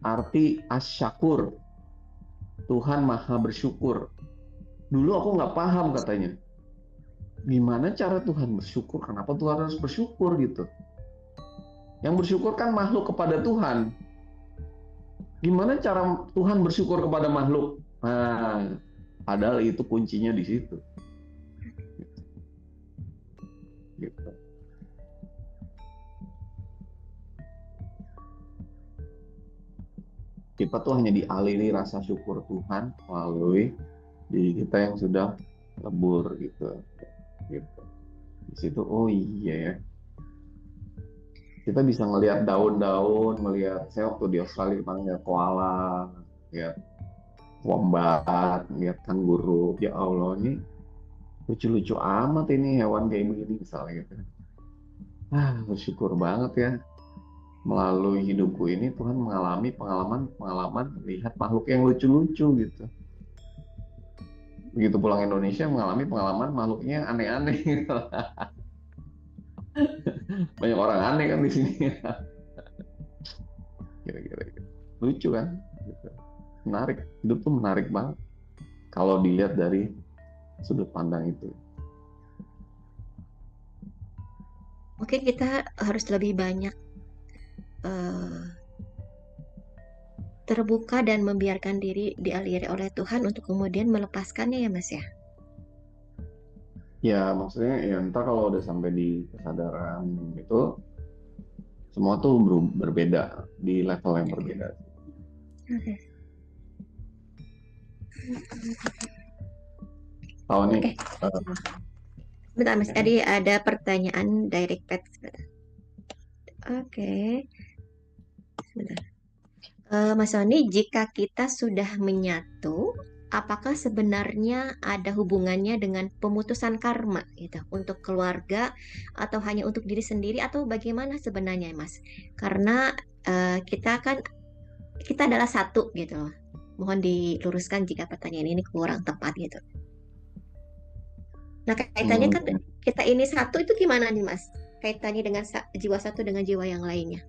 arti asyakur, Tuhan maha bersyukur. Dulu aku nggak paham katanya, gimana cara Tuhan bersyukur, kenapa Tuhan harus bersyukur gitu. Yang bersyukur kan makhluk kepada Tuhan. Gimana cara Tuhan bersyukur kepada makhluk? Nah, padahal itu kuncinya di situ. gitu. Kita tuh hanya dialiri rasa syukur Tuhan melalui diri kita yang sudah lebur gitu. Di situ, oh iya ya, kita bisa ngelihat daun-daun, melihat, saya waktu di Australia kemarin ngeliat koala, lihat wombat, lihat kanguru, ya Allah ini lucu-lucu amat ini hewan kayak begini misalnya gitu. Bersyukur banget ya, melalui hidupku ini Tuhan mengalami pengalaman melihat makhluk yang lucu-lucu gitu. Begitu pulang Indonesia mengalami pengalaman makhluknya aneh-aneh gitu. Banyak orang aneh kan di sini. Kira-kira gitu. Lucu kan? Gitu. Menarik. Hidup tuh menarik banget kalau dilihat dari sudut pandang itu. Mungkin kita harus lebih banyak terbuka dan membiarkan diri dialiri oleh Tuhan untuk kemudian melepaskannya ya Mas ya. Ya maksudnya ya entah kalau udah sampai di kesadaran itu semua tuh berbeda di level yang berbeda. Oke. Tahu nih, Oke. Bentar Mas, tadi ada pertanyaan direct chat. Oke. Sebentar. Mas Sony, jika kita sudah menyatu, apakah sebenarnya ada hubungannya dengan pemutusan karma gitu untuk keluarga atau hanya untuk diri sendiri atau bagaimana sebenarnya, Mas? Karena kita adalah satu gitu loh. Mohon diluruskan jika pertanyaan ini kurang tepat gitu. Nah, kaitannya kan kita ini satu itu gimana nih, Mas? Kaitannya dengan jiwa satu dengan jiwa yang lainnya.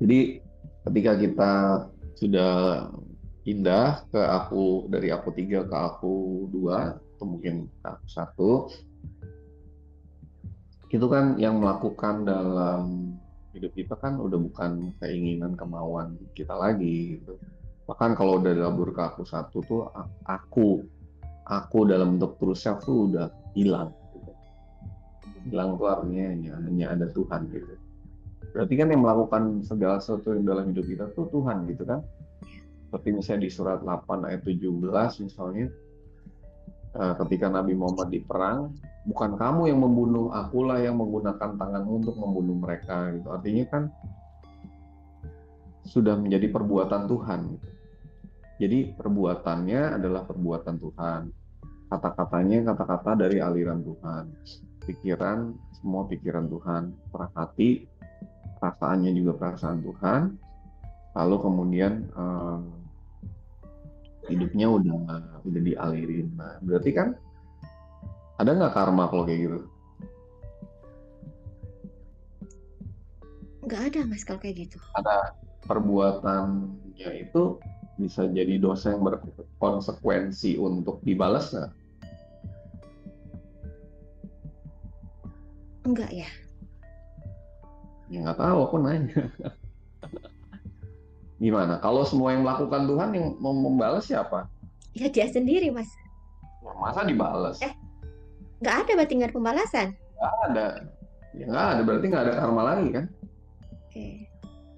Jadi ketika kita sudah pindah ke aku, dari aku 3 ke aku 2 atau mungkin ke aku 1, itu kan yang melakukan dalam hidup kita kan udah bukan keinginan kemauan kita lagi gitu. Bahkan kalau udah labur ke aku 1 tuh aku dalam bentuk true self tuh udah hilang gitu. Hilang tuh artinya hanya ada Tuhan gitu. Berarti kan yang melakukan segala sesuatu yang dalam hidup kita tuh Tuhan gitu kan. Seperti misalnya di surat 8 ayat 17 misalnya, ketika Nabi Muhammad di perang, bukan kamu yang membunuh, akulah yang menggunakan tanganmu untuk membunuh mereka gitu. Artinya kan sudah menjadi perbuatan Tuhan gitu. Jadi perbuatannya adalah perbuatan Tuhan. Kata-katanya kata-kata dari aliran Tuhan. Pikiran, semua pikiran Tuhan. Hati, perasaannya juga perasaan Tuhan. Lalu kemudian hidupnya udah dialirin. Nah, berarti kan ada nggak karma kalau kayak gitu? Nggak ada Mas kalau kayak gitu. Ada, perbuatannya itu bisa jadi dosa yang berkonsekuensi untuk dibalas nggak? Enggak ya. Ya nggak tahu, aku nanya. Gimana? Kalau semua yang melakukan Tuhan, yang mau membalas siapa? Ya dia sendiri Mas. Ya, masa dibalas? Nggak ada berarti nggak ada pembalasan. Nggak ada. Ya nggak ada, berarti nggak ada karma lagi kan? Oke.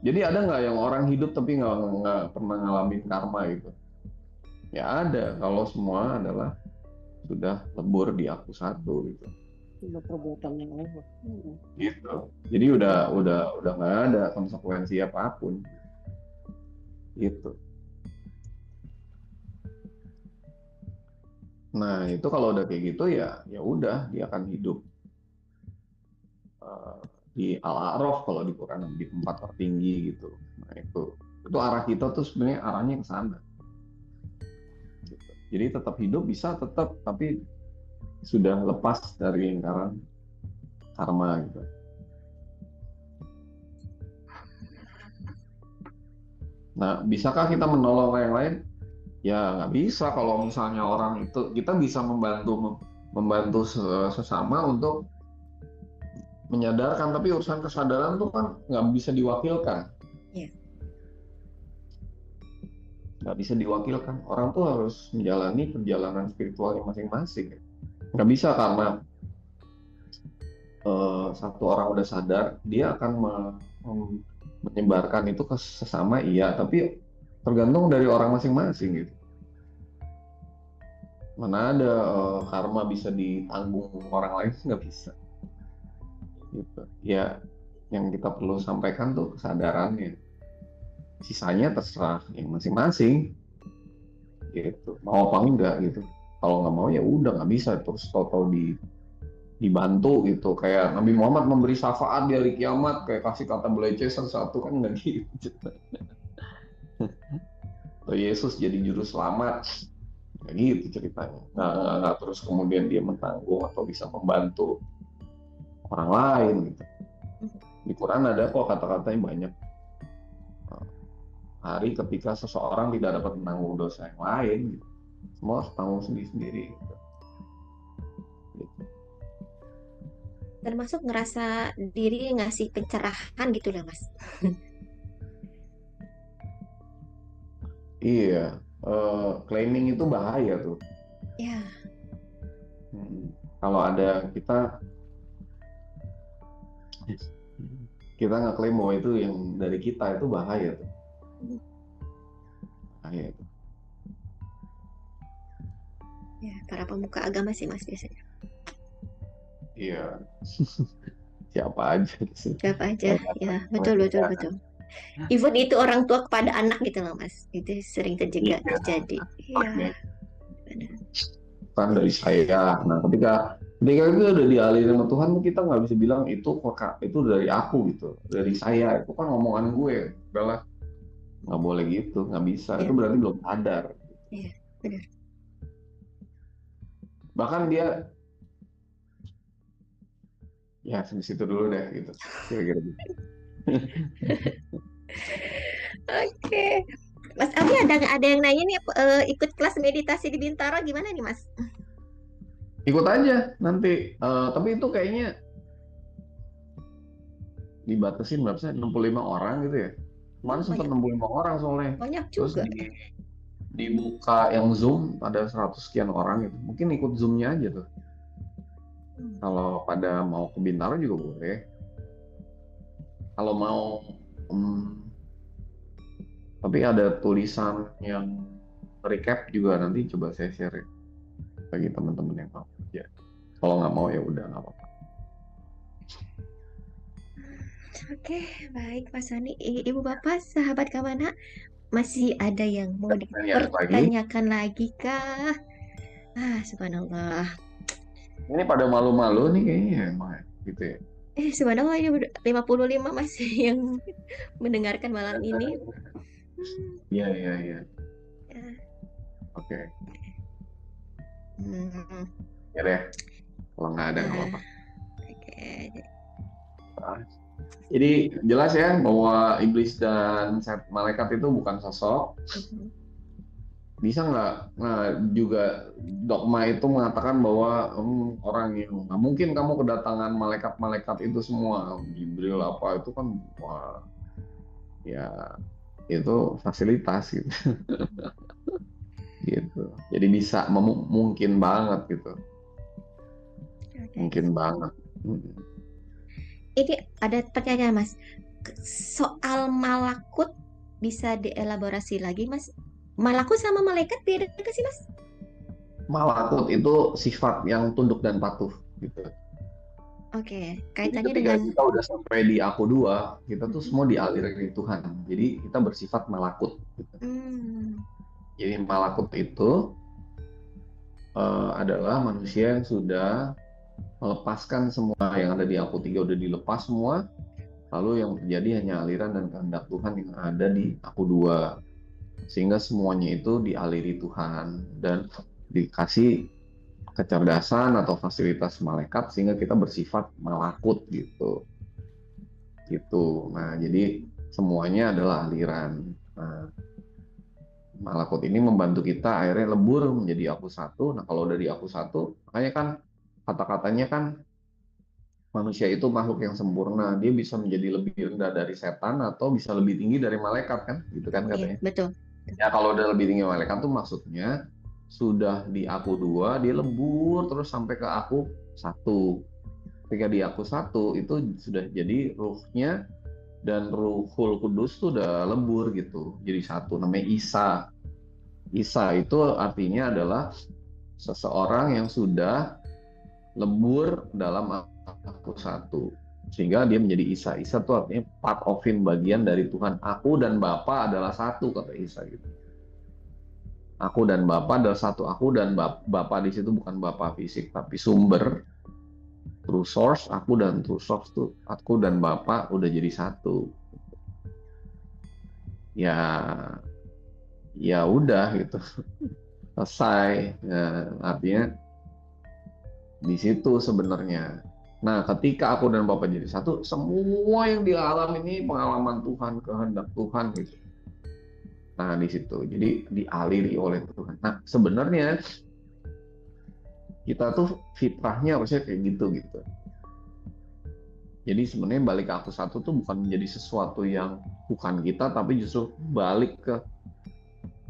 Jadi ada nggak yang orang hidup tapi nggak pernah ngalamin karma gitu? Ya ada, kalau semua adalah sudah lebur di aku 1 gitu. Perbuatan yang lain. Gitu. Jadi udah nggak ada konsekuensi apapun. Gitu. Nah itu kalau udah kayak gitu ya udah dia akan hidup di Al-A'raf kalau di Quran, di tempat tertinggi gitu. Nah itu arah kita tuh sebenarnya arahnya ke sana. Gitu. Jadi tetap hidup bisa tetap, tapi sudah lepas dari lingkaran karma gitu. Nah bisakah kita menolong yang lain? Ya nggak bisa. Kalau misalnya orang itu, kita bisa membantu sesama untuk menyadarkan, tapi urusan kesadaran tuh kan nggak bisa diwakilkan. Iya. nggak bisa diwakilkan. Orang tuh harus menjalani perjalanan spiritualnya masing-masing. Nggak bisa karena satu orang udah sadar, dia akan menyebarkan itu ke sesama, iya, tapi tergantung dari orang masing-masing gitu. Mana ada karma bisa ditanggung orang lain, nggak bisa gitu. Ya, yang kita perlu sampaikan tuh kesadarannya. Sisanya terserah yang masing-masing gitu. Mau apa enggak gitu. Kalau nggak mau ya udah, nggak bisa terus tahu-tahu dibantu gitu. Kayak Nabi Muhammad memberi syafaat di hari kiamat, kayak kasih kata belecesan satu, kan nggak gitu. Atau Yesus jadi juru selamat, kayak gitu ceritanya. Nggak terus kemudian dia menanggung atau bisa membantu orang lain gitu. Di Quran ada kok kata-katanya banyak. Hari ketika seseorang tidak dapat menanggung dosa yang lain gitu. Semua harus tanggung sendiri-sendiri gitu. Termasuk ngerasa diri ngasih pencerahan gitu lah, Mas. Iya, claiming itu bahaya tuh. Ya, Kalau ada kita ngeklaim bahwa itu yang dari kita, itu bahaya tuh. Bahaya tuh. ya, para pemuka agama sih, Mas, biasanya. Iya. Siapa aja sih. Siapa aja, ya, betul. Even itu orang tua kepada anak gitu loh, Mas. Itu sering Iya. terjadi. Iya. Kan dari saya. Nah, ketika itu udah dialirin sama Tuhan, kita nggak bisa bilang itu dari aku gitu, dari saya. Itu kan omongan gue. Udahlah, nggak boleh gitu, nggak bisa. Iya. Itu berarti belum sadar. Iya, benar. Bahkan dia, ya sampai situ dulu deh gitu. Kira-kira gitu. Oke. Mas Abi ada yang nanya nih, ikut kelas meditasi di Bintaro gimana nih, Mas? Ikut aja nanti. Tapi itu kayaknya dibatasin berapa sih? 65 orang gitu ya. Kemarin sempat 65 orang soalnya. Banyak Terus juga. dibuka yang Zoom ada 100 sekian orang gitu. Mungkin ikut Zoom-nya aja tuh. Kalau pada mau ke Bintaro juga boleh. Kalau mau tapi ada tulisan yang recap juga, nanti coba saya share bagi teman-teman yang mau. Ya. Kalau nggak mau ya udah, nggak apa-apa. Oke, baik Mas Sani. Ibu Bapak, sahabat Kamana, masih ada yang mau dipertanyakan lagi kah? Subhanallah. Ini pada malu-malu nih kayaknya emang gitu ya. Subhanallah, ya 55 masih yang mendengarkan malam ini. Iya. Oke. Ya deh. Kalau nggak ada nggak apa-apa. Oke. Jadi jelas ya bahwa iblis dan malaikat itu bukan sosok. Bisa nggak? Nah, juga dogma itu mengatakan bahwa orang yang nggak mungkin kamu kedatangan malaikat-malaikat itu semua, Jibril apa itu kan, wah, ya itu fasilitas gitu. Gitu. Jadi bisa mungkin banget gitu. Mungkin banget. Ini ada pertanyaan, Mas. Soal malakut bisa dielaborasi lagi, Mas? Malakut sama malaikat beda nggak sih, Mas? Malakut itu sifat yang tunduk dan patuh gitu. Oke, kaitannya ketika dengan kita udah sampai di aku dua, kita tuh semua dialiri Tuhan. Jadi kita bersifat malakut gitu. Jadi malakut itu adalah manusia yang sudah melepaskan semua yang ada di aku tiga, udah dilepas semua. Lalu yang terjadi hanya aliran dan kehendak Tuhan yang ada di aku dua. Sehingga semuanya itu dialiri Tuhan dan dikasih kecerdasan atau fasilitas malaikat sehingga kita bersifat malakut gitu. Nah, jadi semuanya adalah aliran. Nah, malakut ini membantu kita akhirnya lebur menjadi aku satu. Nah, kalau dari aku satu, makanya kan kata-katanya kan manusia itu makhluk yang sempurna, dia bisa menjadi lebih rendah dari setan atau bisa lebih tinggi dari malaikat kan, gitu kan katanya. Betul. Ya kalau udah lebih tinggi malaikat tuh maksudnya sudah di aku dua, dia lembur terus sampai ke aku satu. Ketika di aku satu itu sudah jadi ruhnya dan Ruhul Kudus tuh udah lembur gitu. Jadi satu, namanya Isa. Isa itu artinya adalah seseorang yang sudah lembur dalam aku satu. Sehingga dia menjadi Isa. Isa itu artinya part of him, bagian dari Tuhan. Aku dan Bapa adalah satu, kata Isa gitu. Aku dan Bapa adalah satu. Aku dan Bapa di situ bukan Bapa fisik, tapi sumber, true source. Aku dan true source tuh, aku dan Bapa udah jadi satu. Ya, ya udah gitu, selesai. Ya, artinya di situ sebenarnya. Nah, ketika aku dan Bapak jadi satu, semua yang dialami ini pengalaman Tuhan, kehendak Tuhan gitu. Nah, di situ. Jadi dialiri oleh Tuhan. Nah, sebenarnya kita tuh fitrahnya harusnya kayak gitu gitu. Jadi sebenarnya balik ke aku satu tuh bukan menjadi sesuatu yang bukan kita, tapi justru balik ke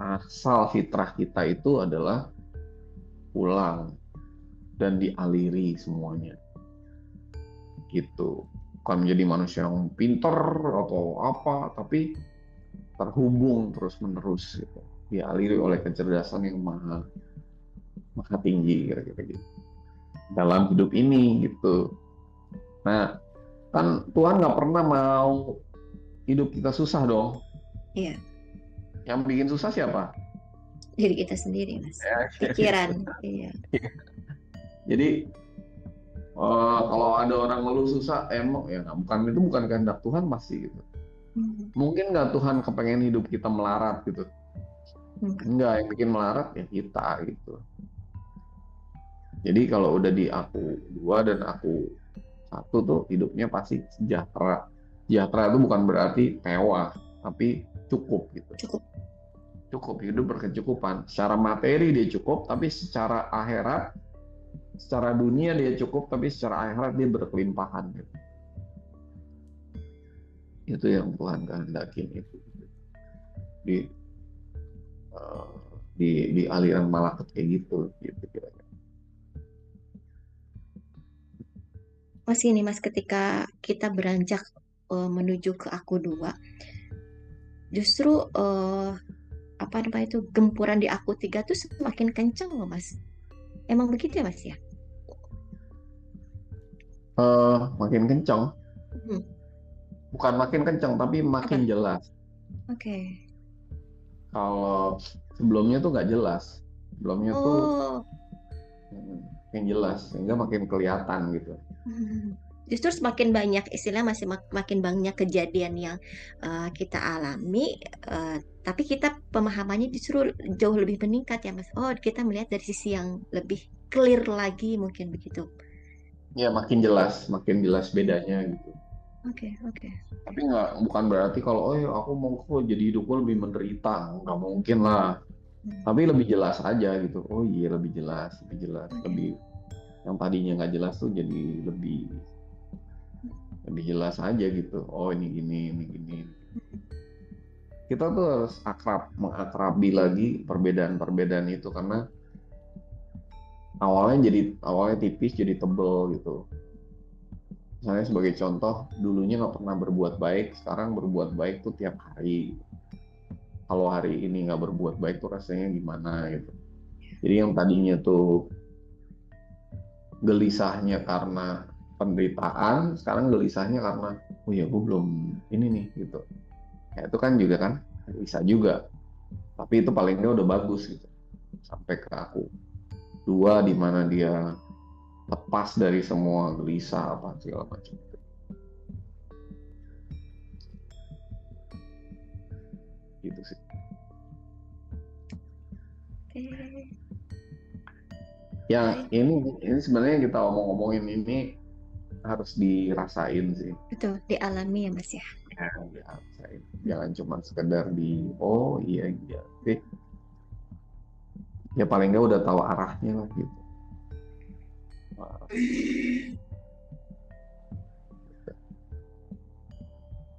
asal fitrah kita itu adalah pulang dan dialiri semuanya. Gitu, bukan menjadi manusia yang pinter atau apa, tapi terhubung terus menerus gitu, dialiri oleh kecerdasan yang maha tinggi kira-kira gitu dalam hidup ini gitu. Nah, kan Tuhan nggak pernah mau hidup kita susah dong. Iya, Yang bikin susah siapa? diri kita sendiri, Mas. Ya, Pikiran, iya. jadi kalau ada orang ngeluh susah, emang ya itu bukan kehendak Tuhan pasti gitu. Mungkin nggak Tuhan kepengen hidup kita melarat gitu. Enggak, yang bikin melarat ya kita gitu. Jadi kalau udah di aku dua dan aku satu tuh hidupnya pasti sejahtera. Sejahtera itu bukan berarti mewah, tapi cukup gitu. Cukup, hidup berkecukupan. Secara materi dia cukup, tapi secara akhirat, secara dunia dia cukup, tapi secara akhirat dia berkelimpahan gitu. Itu yang Tuhan kehendaki itu. Di aliran malaikat kayak gitu kira-kira. Mas ini Mas, ketika kita beranjak menuju ke aku dua, justru apa namanya itu, gempuran di aku tiga tuh semakin kencang loh Mas. Emang begitu ya Mas ya? Makin kencang. Bukan makin kencang, tapi makin jelas. Oke. Kalau sebelumnya tuh nggak jelas. Sebelumnya tuh makin jelas, sehingga makin kelihatan gitu. Justru semakin banyak istilahnya makin banyak kejadian yang kita alami, tapi kita pemahamannya justru jauh lebih meningkat ya Mas. Oh, kita melihat dari sisi yang lebih clear lagi mungkin begitu. Ya, makin jelas bedanya gitu. Oke. Tapi bukan berarti kalau aku mau jadi hidupku lebih menderita, nggak mungkin lah. Tapi lebih jelas aja gitu. Oh iya, lebih jelas. Lebih yang tadinya nggak jelas tuh jadi lebih jelas aja gitu. Oh ini gini. Kita tuh harus mengakrabi lagi perbedaan-perbedaan itu, karena awalnya tipis jadi tebel gitu. Misalnya sebagai contoh, dulunya nggak pernah berbuat baik, sekarang berbuat baik tuh tiap hari. Kalau hari ini nggak berbuat baik tuh rasanya gimana gitu. Jadi yang tadinya tuh gelisahnya karena penderitaan, sekarang gelisahnya karena oh ya gue belum ini nih gitu. Ya itu kan juga kan bisa juga. Tapi itu paling nggak udah bagus gitu. Sampai ke aku dua di mana dia lepas dari semua gelisah apa segala macam. Gitu sih. Ya ini sebenarnya kita omongin ini harus dirasain sih. Betul, dialami ya Mas ya. Ya, dirasain. Jangan cuma sekedar oh iya. Ya paling nggak udah tahu arahnya lah gitu.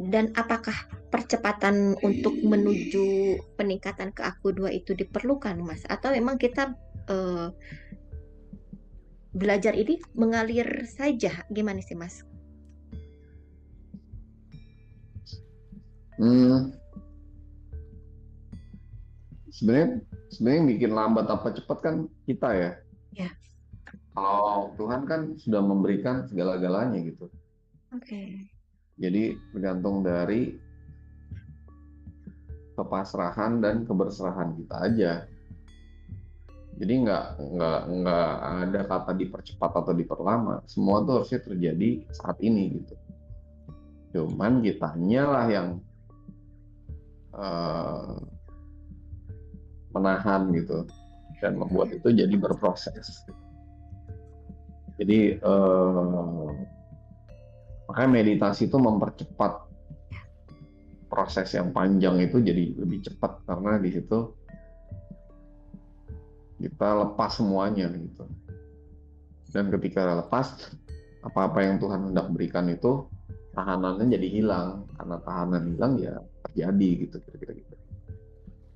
Dan apakah percepatan untuk menuju peningkatan ke aku 2 itu diperlukan, Mas? Atau memang kita belajar ini mengalir saja? Gimana sih, Mas? Sebenarnya yang bikin lambat apa cepat kan kita ya. Ya. Kalau Tuhan kan sudah memberikan segala-galanya gitu. Oke. Jadi bergantung dari kepasrahan dan keberserahan kita aja. Jadi nggak ada kata dipercepat atau diperlama. Semua tuh harusnya terjadi saat ini gitu. Cuman kitanya lah yang menahan gitu dan membuat itu jadi berproses. Jadi makanya meditasi itu mempercepat proses yang panjang itu jadi lebih cepat karena di situ kita lepas semuanya gitu. Dan ketika lepas apa-apa yang Tuhan hendak berikan itu tahanannya jadi hilang. Karena tahanan hilang ya terjadi gitu kira-kira gitu.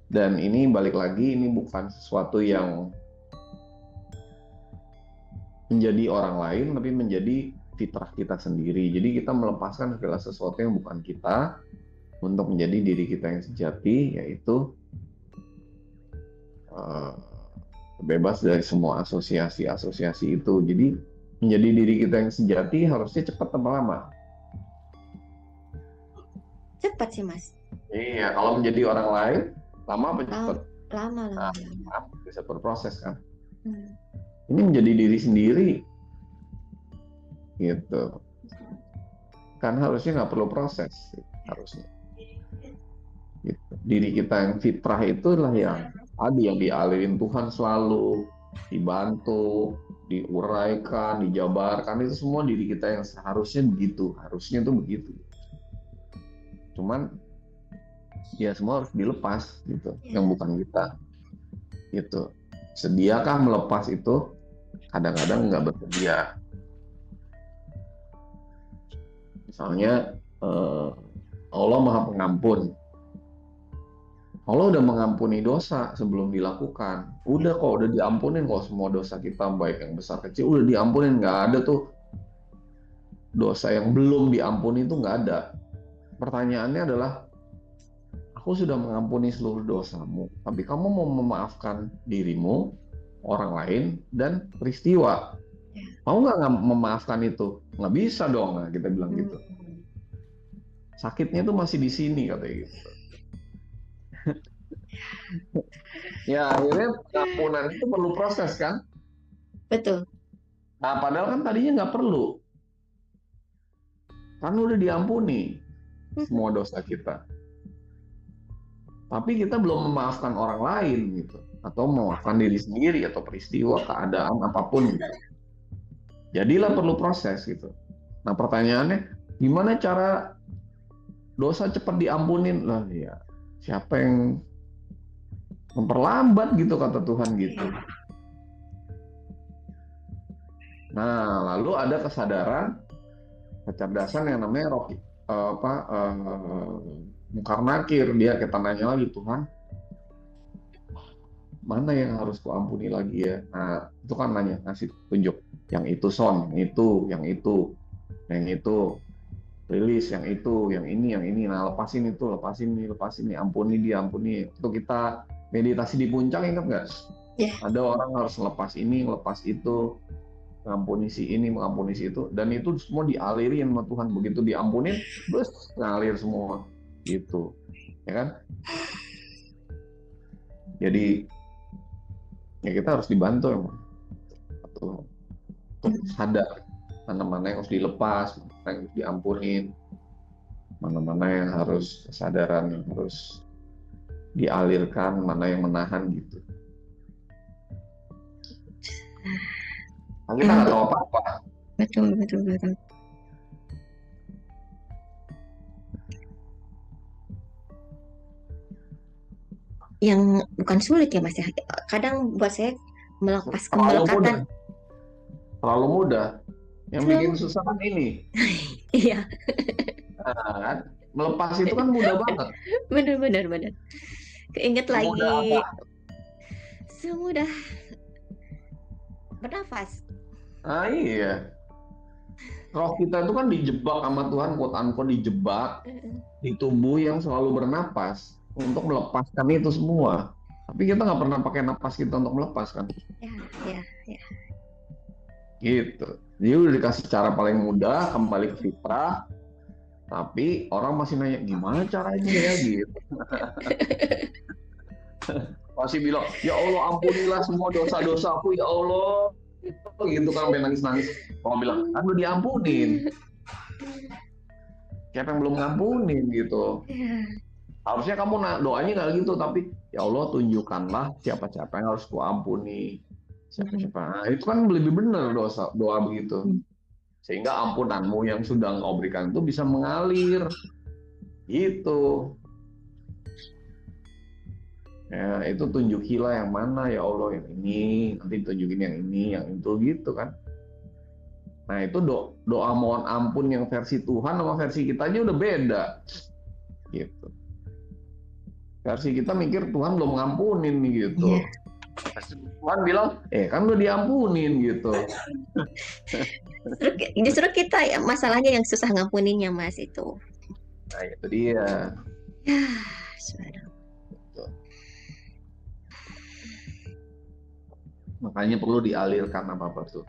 Dan ini balik lagi, ini bukan sesuatu yang menjadi orang lain, tapi menjadi fitrah kita sendiri. Jadi kita melepaskan segala sesuatu yang bukan kita untuk menjadi diri kita yang sejati, yaitu bebas dari semua asosiasi-asosiasi itu. Jadi menjadi diri kita yang sejati harusnya cepat atau lama? Cepat sih, Mas. Iya, kalau menjadi orang lain lama apa cepat? Lama. Bisa berproses kan. Ini menjadi diri sendiri, gitu. Kan harusnya nggak perlu proses, harusnya. Gitu. Diri kita yang fitrah itulah yang tadi yang dialirin Tuhan selalu, dibantu, diuraikan, dijabarkan, itu semua diri kita yang seharusnya begitu, harusnya tuh begitu. Cuman ya semua harus dilepas gitu, yang bukan kita gitu. Sediakah melepas itu? Kadang-kadang nggak bersedia. Misalnya Allah Maha Pengampun. Allah udah mengampuni dosa sebelum dilakukan. Udah diampunin kok semua dosa kita, baik yang besar kecil udah diampunin. Nggak ada tuh dosa yang belum diampuni, itu nggak ada. Pertanyaannya adalah, aku sudah mengampuni seluruh dosamu, tapi kamu mau memaafkan dirimu, orang lain, dan peristiwa. Mau nggak memaafkan itu? Nggak bisa dong, nah, kita bilang gitu. Sakitnya tuh masih di sini, katanya gitu. Ya akhirnya pengampunan itu perlu proses kan? Betul. Nah padahal kan tadinya nggak perlu. Kan udah diampuni semua dosa kita. Tapi kita belum memaafkan orang lain gitu, atau memaafkan diri sendiri atau peristiwa, keadaan apapun gitu. Jadilah perlu proses gitu. Nah pertanyaannya, gimana cara dosa cepat diampunin? Lah ya, siapa yang memperlambat gitu kata Tuhan gitu. Nah lalu ada kesadaran, kecerdasan yang namanya mungkar nakir. Dia kita nanya lagi, Tuhan mana yang harus kuampuni lagi ya? Nah itu kan nanya, ngasih tunjuk yang itu yang itu rilis, yang itu, yang ini. Nah lepasin itu, lepasin ini, ampuni dia, ampuni. Itu kita meditasi di puncak, ingat nggak? Yeah. Ada orang harus lepas ini, lepas itu, mengampuni si ini, mengampuni si itu, dan itu semua dialirin sama Tuhan. Begitu diampunin, terus ngalir semua gitu, ya kan? Jadi ya kita harus dibantu emang Tuhan untuk sadar mana-mana yang harus dilepas, mana yang harus diampunin, mana-mana yang harus kesadaran yang harus dialirkan, mana yang menahan gitu. Nah, kita nggak tahu apa-apa. Betul. Yang bukan sulit ya Mas ya. Kadang buat saya melepas kemelekatan. Terlalu mudah. Yang bikin susah kan ini. Iya. Nah, kan? Melepas itu kan mudah banget. Bener. Keinget Semudah lagi. apa? Semudah bernafas. Ah iya. Roh kita itu kan dijebak sama Tuhan, quote unquote dijebak di tubuh yang selalu bernapas untuk melepaskan itu semua. Tapi kita nggak pernah pakai napas kita untuk melepaskan. Ya. Gitu. Jadi udah dikasih cara paling mudah, kembali ke fitrah, tapi orang masih nanya gimana caranya ya gitu. Masih bilang, ya Allah ampunilah semua dosa-dosaku ya Allah. Gitu kan sampai nangis-nangis. Kalau bilang, kan udah diampunin. Siapa yang belum ngampunin gitu. Harusnya kamu doanya nggak gitu, tapi ya Allah tunjukkanlah siapa-siapa yang harus kuampuni. Siapa-siapa. Nah, itu kan lebih benar doa begitu. Sehingga ampunanmu yang sudah engkau berikan itu bisa mengalir. Gitu. Ya, itu tunjukilah yang mana ya Allah, yang ini, nanti tunjukin yang ini, yang itu gitu kan. Nah itu doa mohon ampun yang versi Tuhan sama versi kita aja udah beda. Gitu. Versi kita mikir Tuhan belum ngampunin nih gitu. Tuhan bilang, kan udah diampunin gitu. Justru kita ya, masalahnya yang susah ngampuninya Mas itu. Nah itu dia. Ya, subhanallah. Makanya perlu dialirkan apa tuh.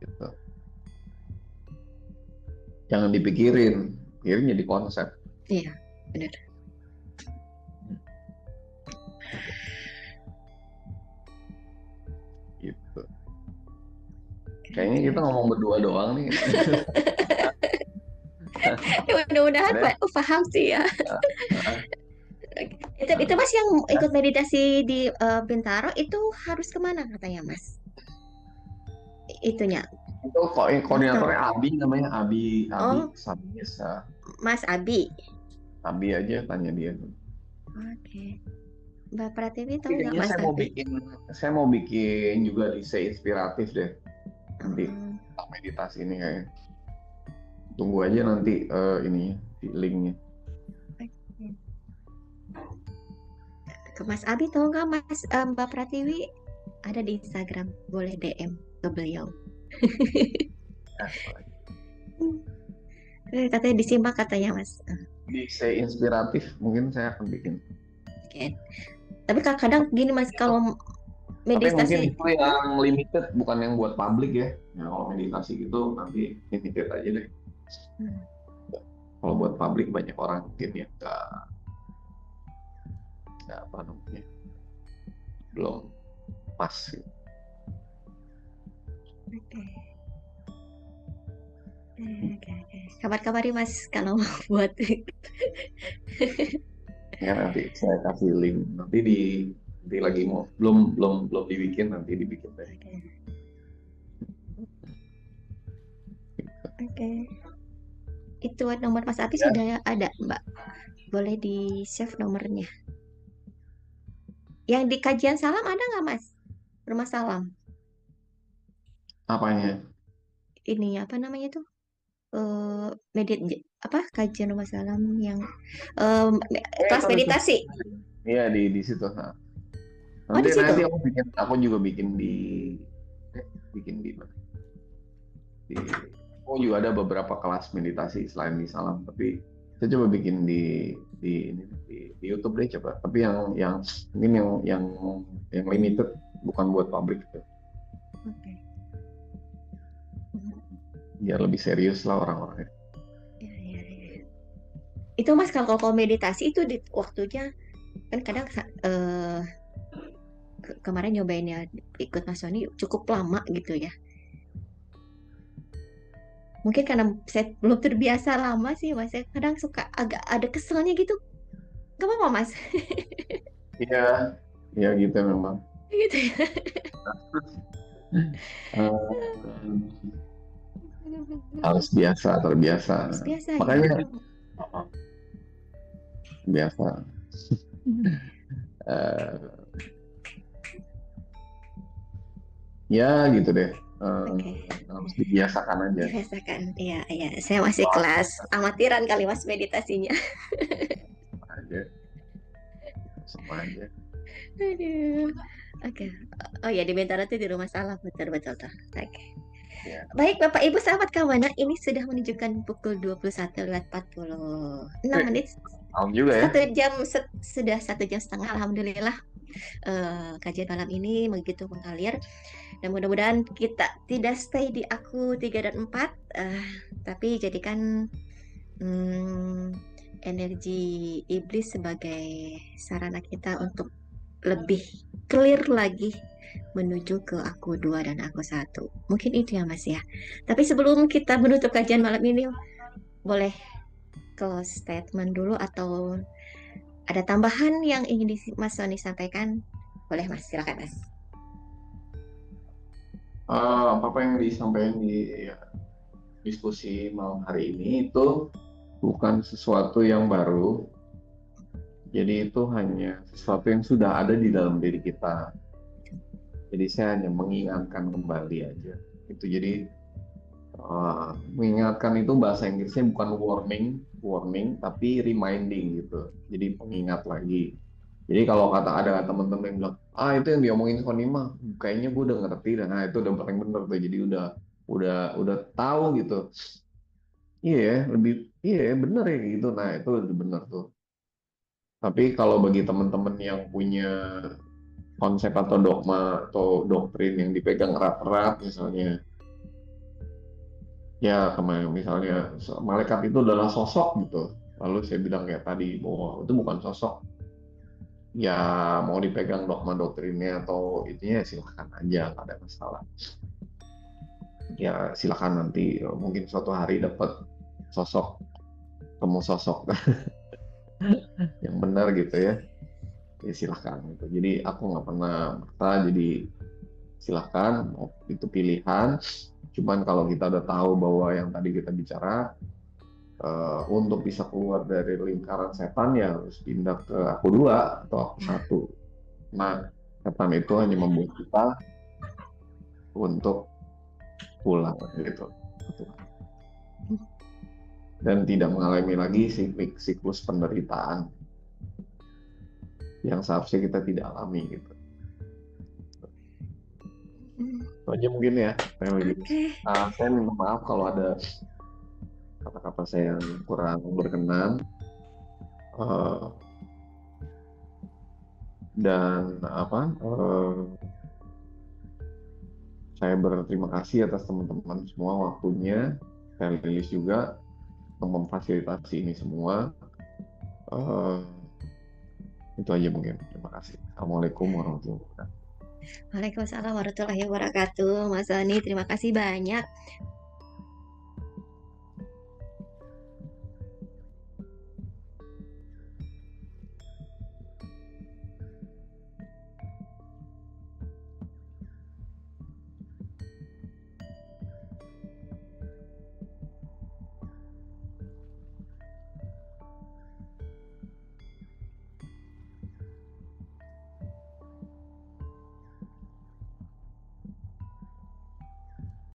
Gitu. Jangan dipikirin, pikirin jadi konsep. Iya, benar. Gitu. Kayaknya kita ngomong berdua doang nih. Mudah-mudahan paham sih ya. Itu Mas yang ikut meditasi di Bintaro itu harus kemana katanya Mas? Itunya. Itu koordinatornya Abi namanya Abi Sabiesa. Mas Abi. Abi aja tanya dia. Oke. Mbak Pratiwi tahu nggak Mas Abi? Saya mau bikin juga isi inspiratif deh. Nanti meditasi ini kayak. Tunggu aja nanti ininya, linknya. Ke Mas Abi tahu nggak Mas Mbak Pratiwi ada di Instagram, boleh DM ke beliau. Katanya disimak katanya Mas. Bisa inspiratif mungkin saya akan bikin. Oke. Tapi kadang gini Mas, kalau meditasi tapi mungkin itu yang limited, bukan yang buat publik ya. Nah, kalau meditasi gitu nanti limited aja deh. Kalau buat publik banyak orang mungkin yang nggak apa namanya, belum pas. Oke. Kabar-kabari Mas kalau buat. Ya nanti saya kasih link, nanti lagi mau belum dibikin, nanti dibikin deh. Oke. Itu nomor Mas Abi sudah ada Mbak, boleh di save nomornya. Yang di kajian salam ada nggak Mas? Rumah salam. Apanya? Ini apa namanya tuh? Kajian rumah salam yang kelas meditasi. Iya di situ. Nanti aku juga bikin di mana? Aku juga ada beberapa kelas meditasi selain di salam, tapi saya coba bikin di YouTube deh coba. Tapi yang mungkin yang limited, bukan buat publik gitu. Oke. Biar lebih serius lah orang-orangnya. Ya. Itu Mas kalau meditasi itu di waktunya kan kadang kemarin nyobainnya ikut Mas Sony cukup lama gitu ya. Mungkin karena saya belum terbiasa lama sih Mas, saya kadang suka agak ada keselnya gitu. Gak apa-apa Mas? Iya gitu memang. Gitu ya. Harus terbiasa. Makanya biasa. Ya gitu deh. Oke. harus dibiasakan aja. Dibiasakan. Iya, iya. Saya masih kelas amatiran kali Mas meditasinya. Aja, sama aja. Aduh. Oke. Oh ya, di Bintaro itu di rumah salah, betul betul tuh. Oke. Ya. Baik, Bapak Ibu sahabat kawanan, ini sudah menunjukkan pukul 21:46 menit. Tahun juga ya. Sudah 1 jam setengah, alhamdulillah. Kajian malam ini begitu mengalir, dan mudah-mudahan kita tidak stay di aku 3 dan 4, tapi jadikan energi iblis sebagai sarana kita untuk lebih clear lagi menuju ke aku 2 dan aku 1. Mungkin itu ya Mas ya. Tapi sebelum kita menutup kajian malam ini, boleh close statement dulu atau ada tambahan yang ingin Mas Sony sampaikan? Boleh Mas, silakan Mas. Apa yang disampaikan di diskusi malam hari ini itu bukan sesuatu yang baru. Jadi itu hanya sesuatu yang sudah ada di dalam diri kita. Jadi saya hanya mengingatkan kembali aja. Itu jadi mengingatkan itu bahasa Inggrisnya bukan warning, tapi reminding gitu. Jadi pengingat lagi. Jadi kalau ada teman-teman yang bilang, itu yang diomongin Sony mah, kayaknya gue udah ngerti, dan itu udah paling bener tuh. Jadi udah tahu gitu. Iya bener ya gitu. Nah itu udah bener tuh. Tapi kalau bagi teman-teman yang punya konsep atau dogma atau doktrin yang dipegang erat-erat misalnya, ya kemarin misalnya malaikat itu adalah sosok gitu, lalu saya bilang kayak tadi bahwa itu bukan sosok, ya mau dipegang dogma doktrinnya atau itunya silahkan aja, nggak ada masalah. Ya silakan nanti mungkin suatu hari dapat sosok, temu sosok yang benar gitu ya silahkan gitu. Jadi aku nggak pernah maksa, jadi silahkan, itu pilihan. Cuman kalau kita udah tahu bahwa yang tadi kita bicara, untuk bisa keluar dari lingkaran setan ya harus pindah ke aku 2 atau aku 1. Nah, setan itu hanya membuat kita untuk pulang gitu. Dan tidak mengalami lagi siklus penderitaan yang seharusnya kita tidak alami gitu. Itu aja mungkin ya. Saya minta maaf kalau ada kata-kata saya yang kurang berkenan, dan saya berterima kasih atas teman-teman semua waktunya. Saya rilis juga untuk memfasilitasi ini semua. Itu aja mungkin. Terima kasih. Assalamualaikum warahmatullahi wabarakatuh. Waalaikumsalam warahmatullahi wabarakatuh. Mas Sony, terima kasih banyak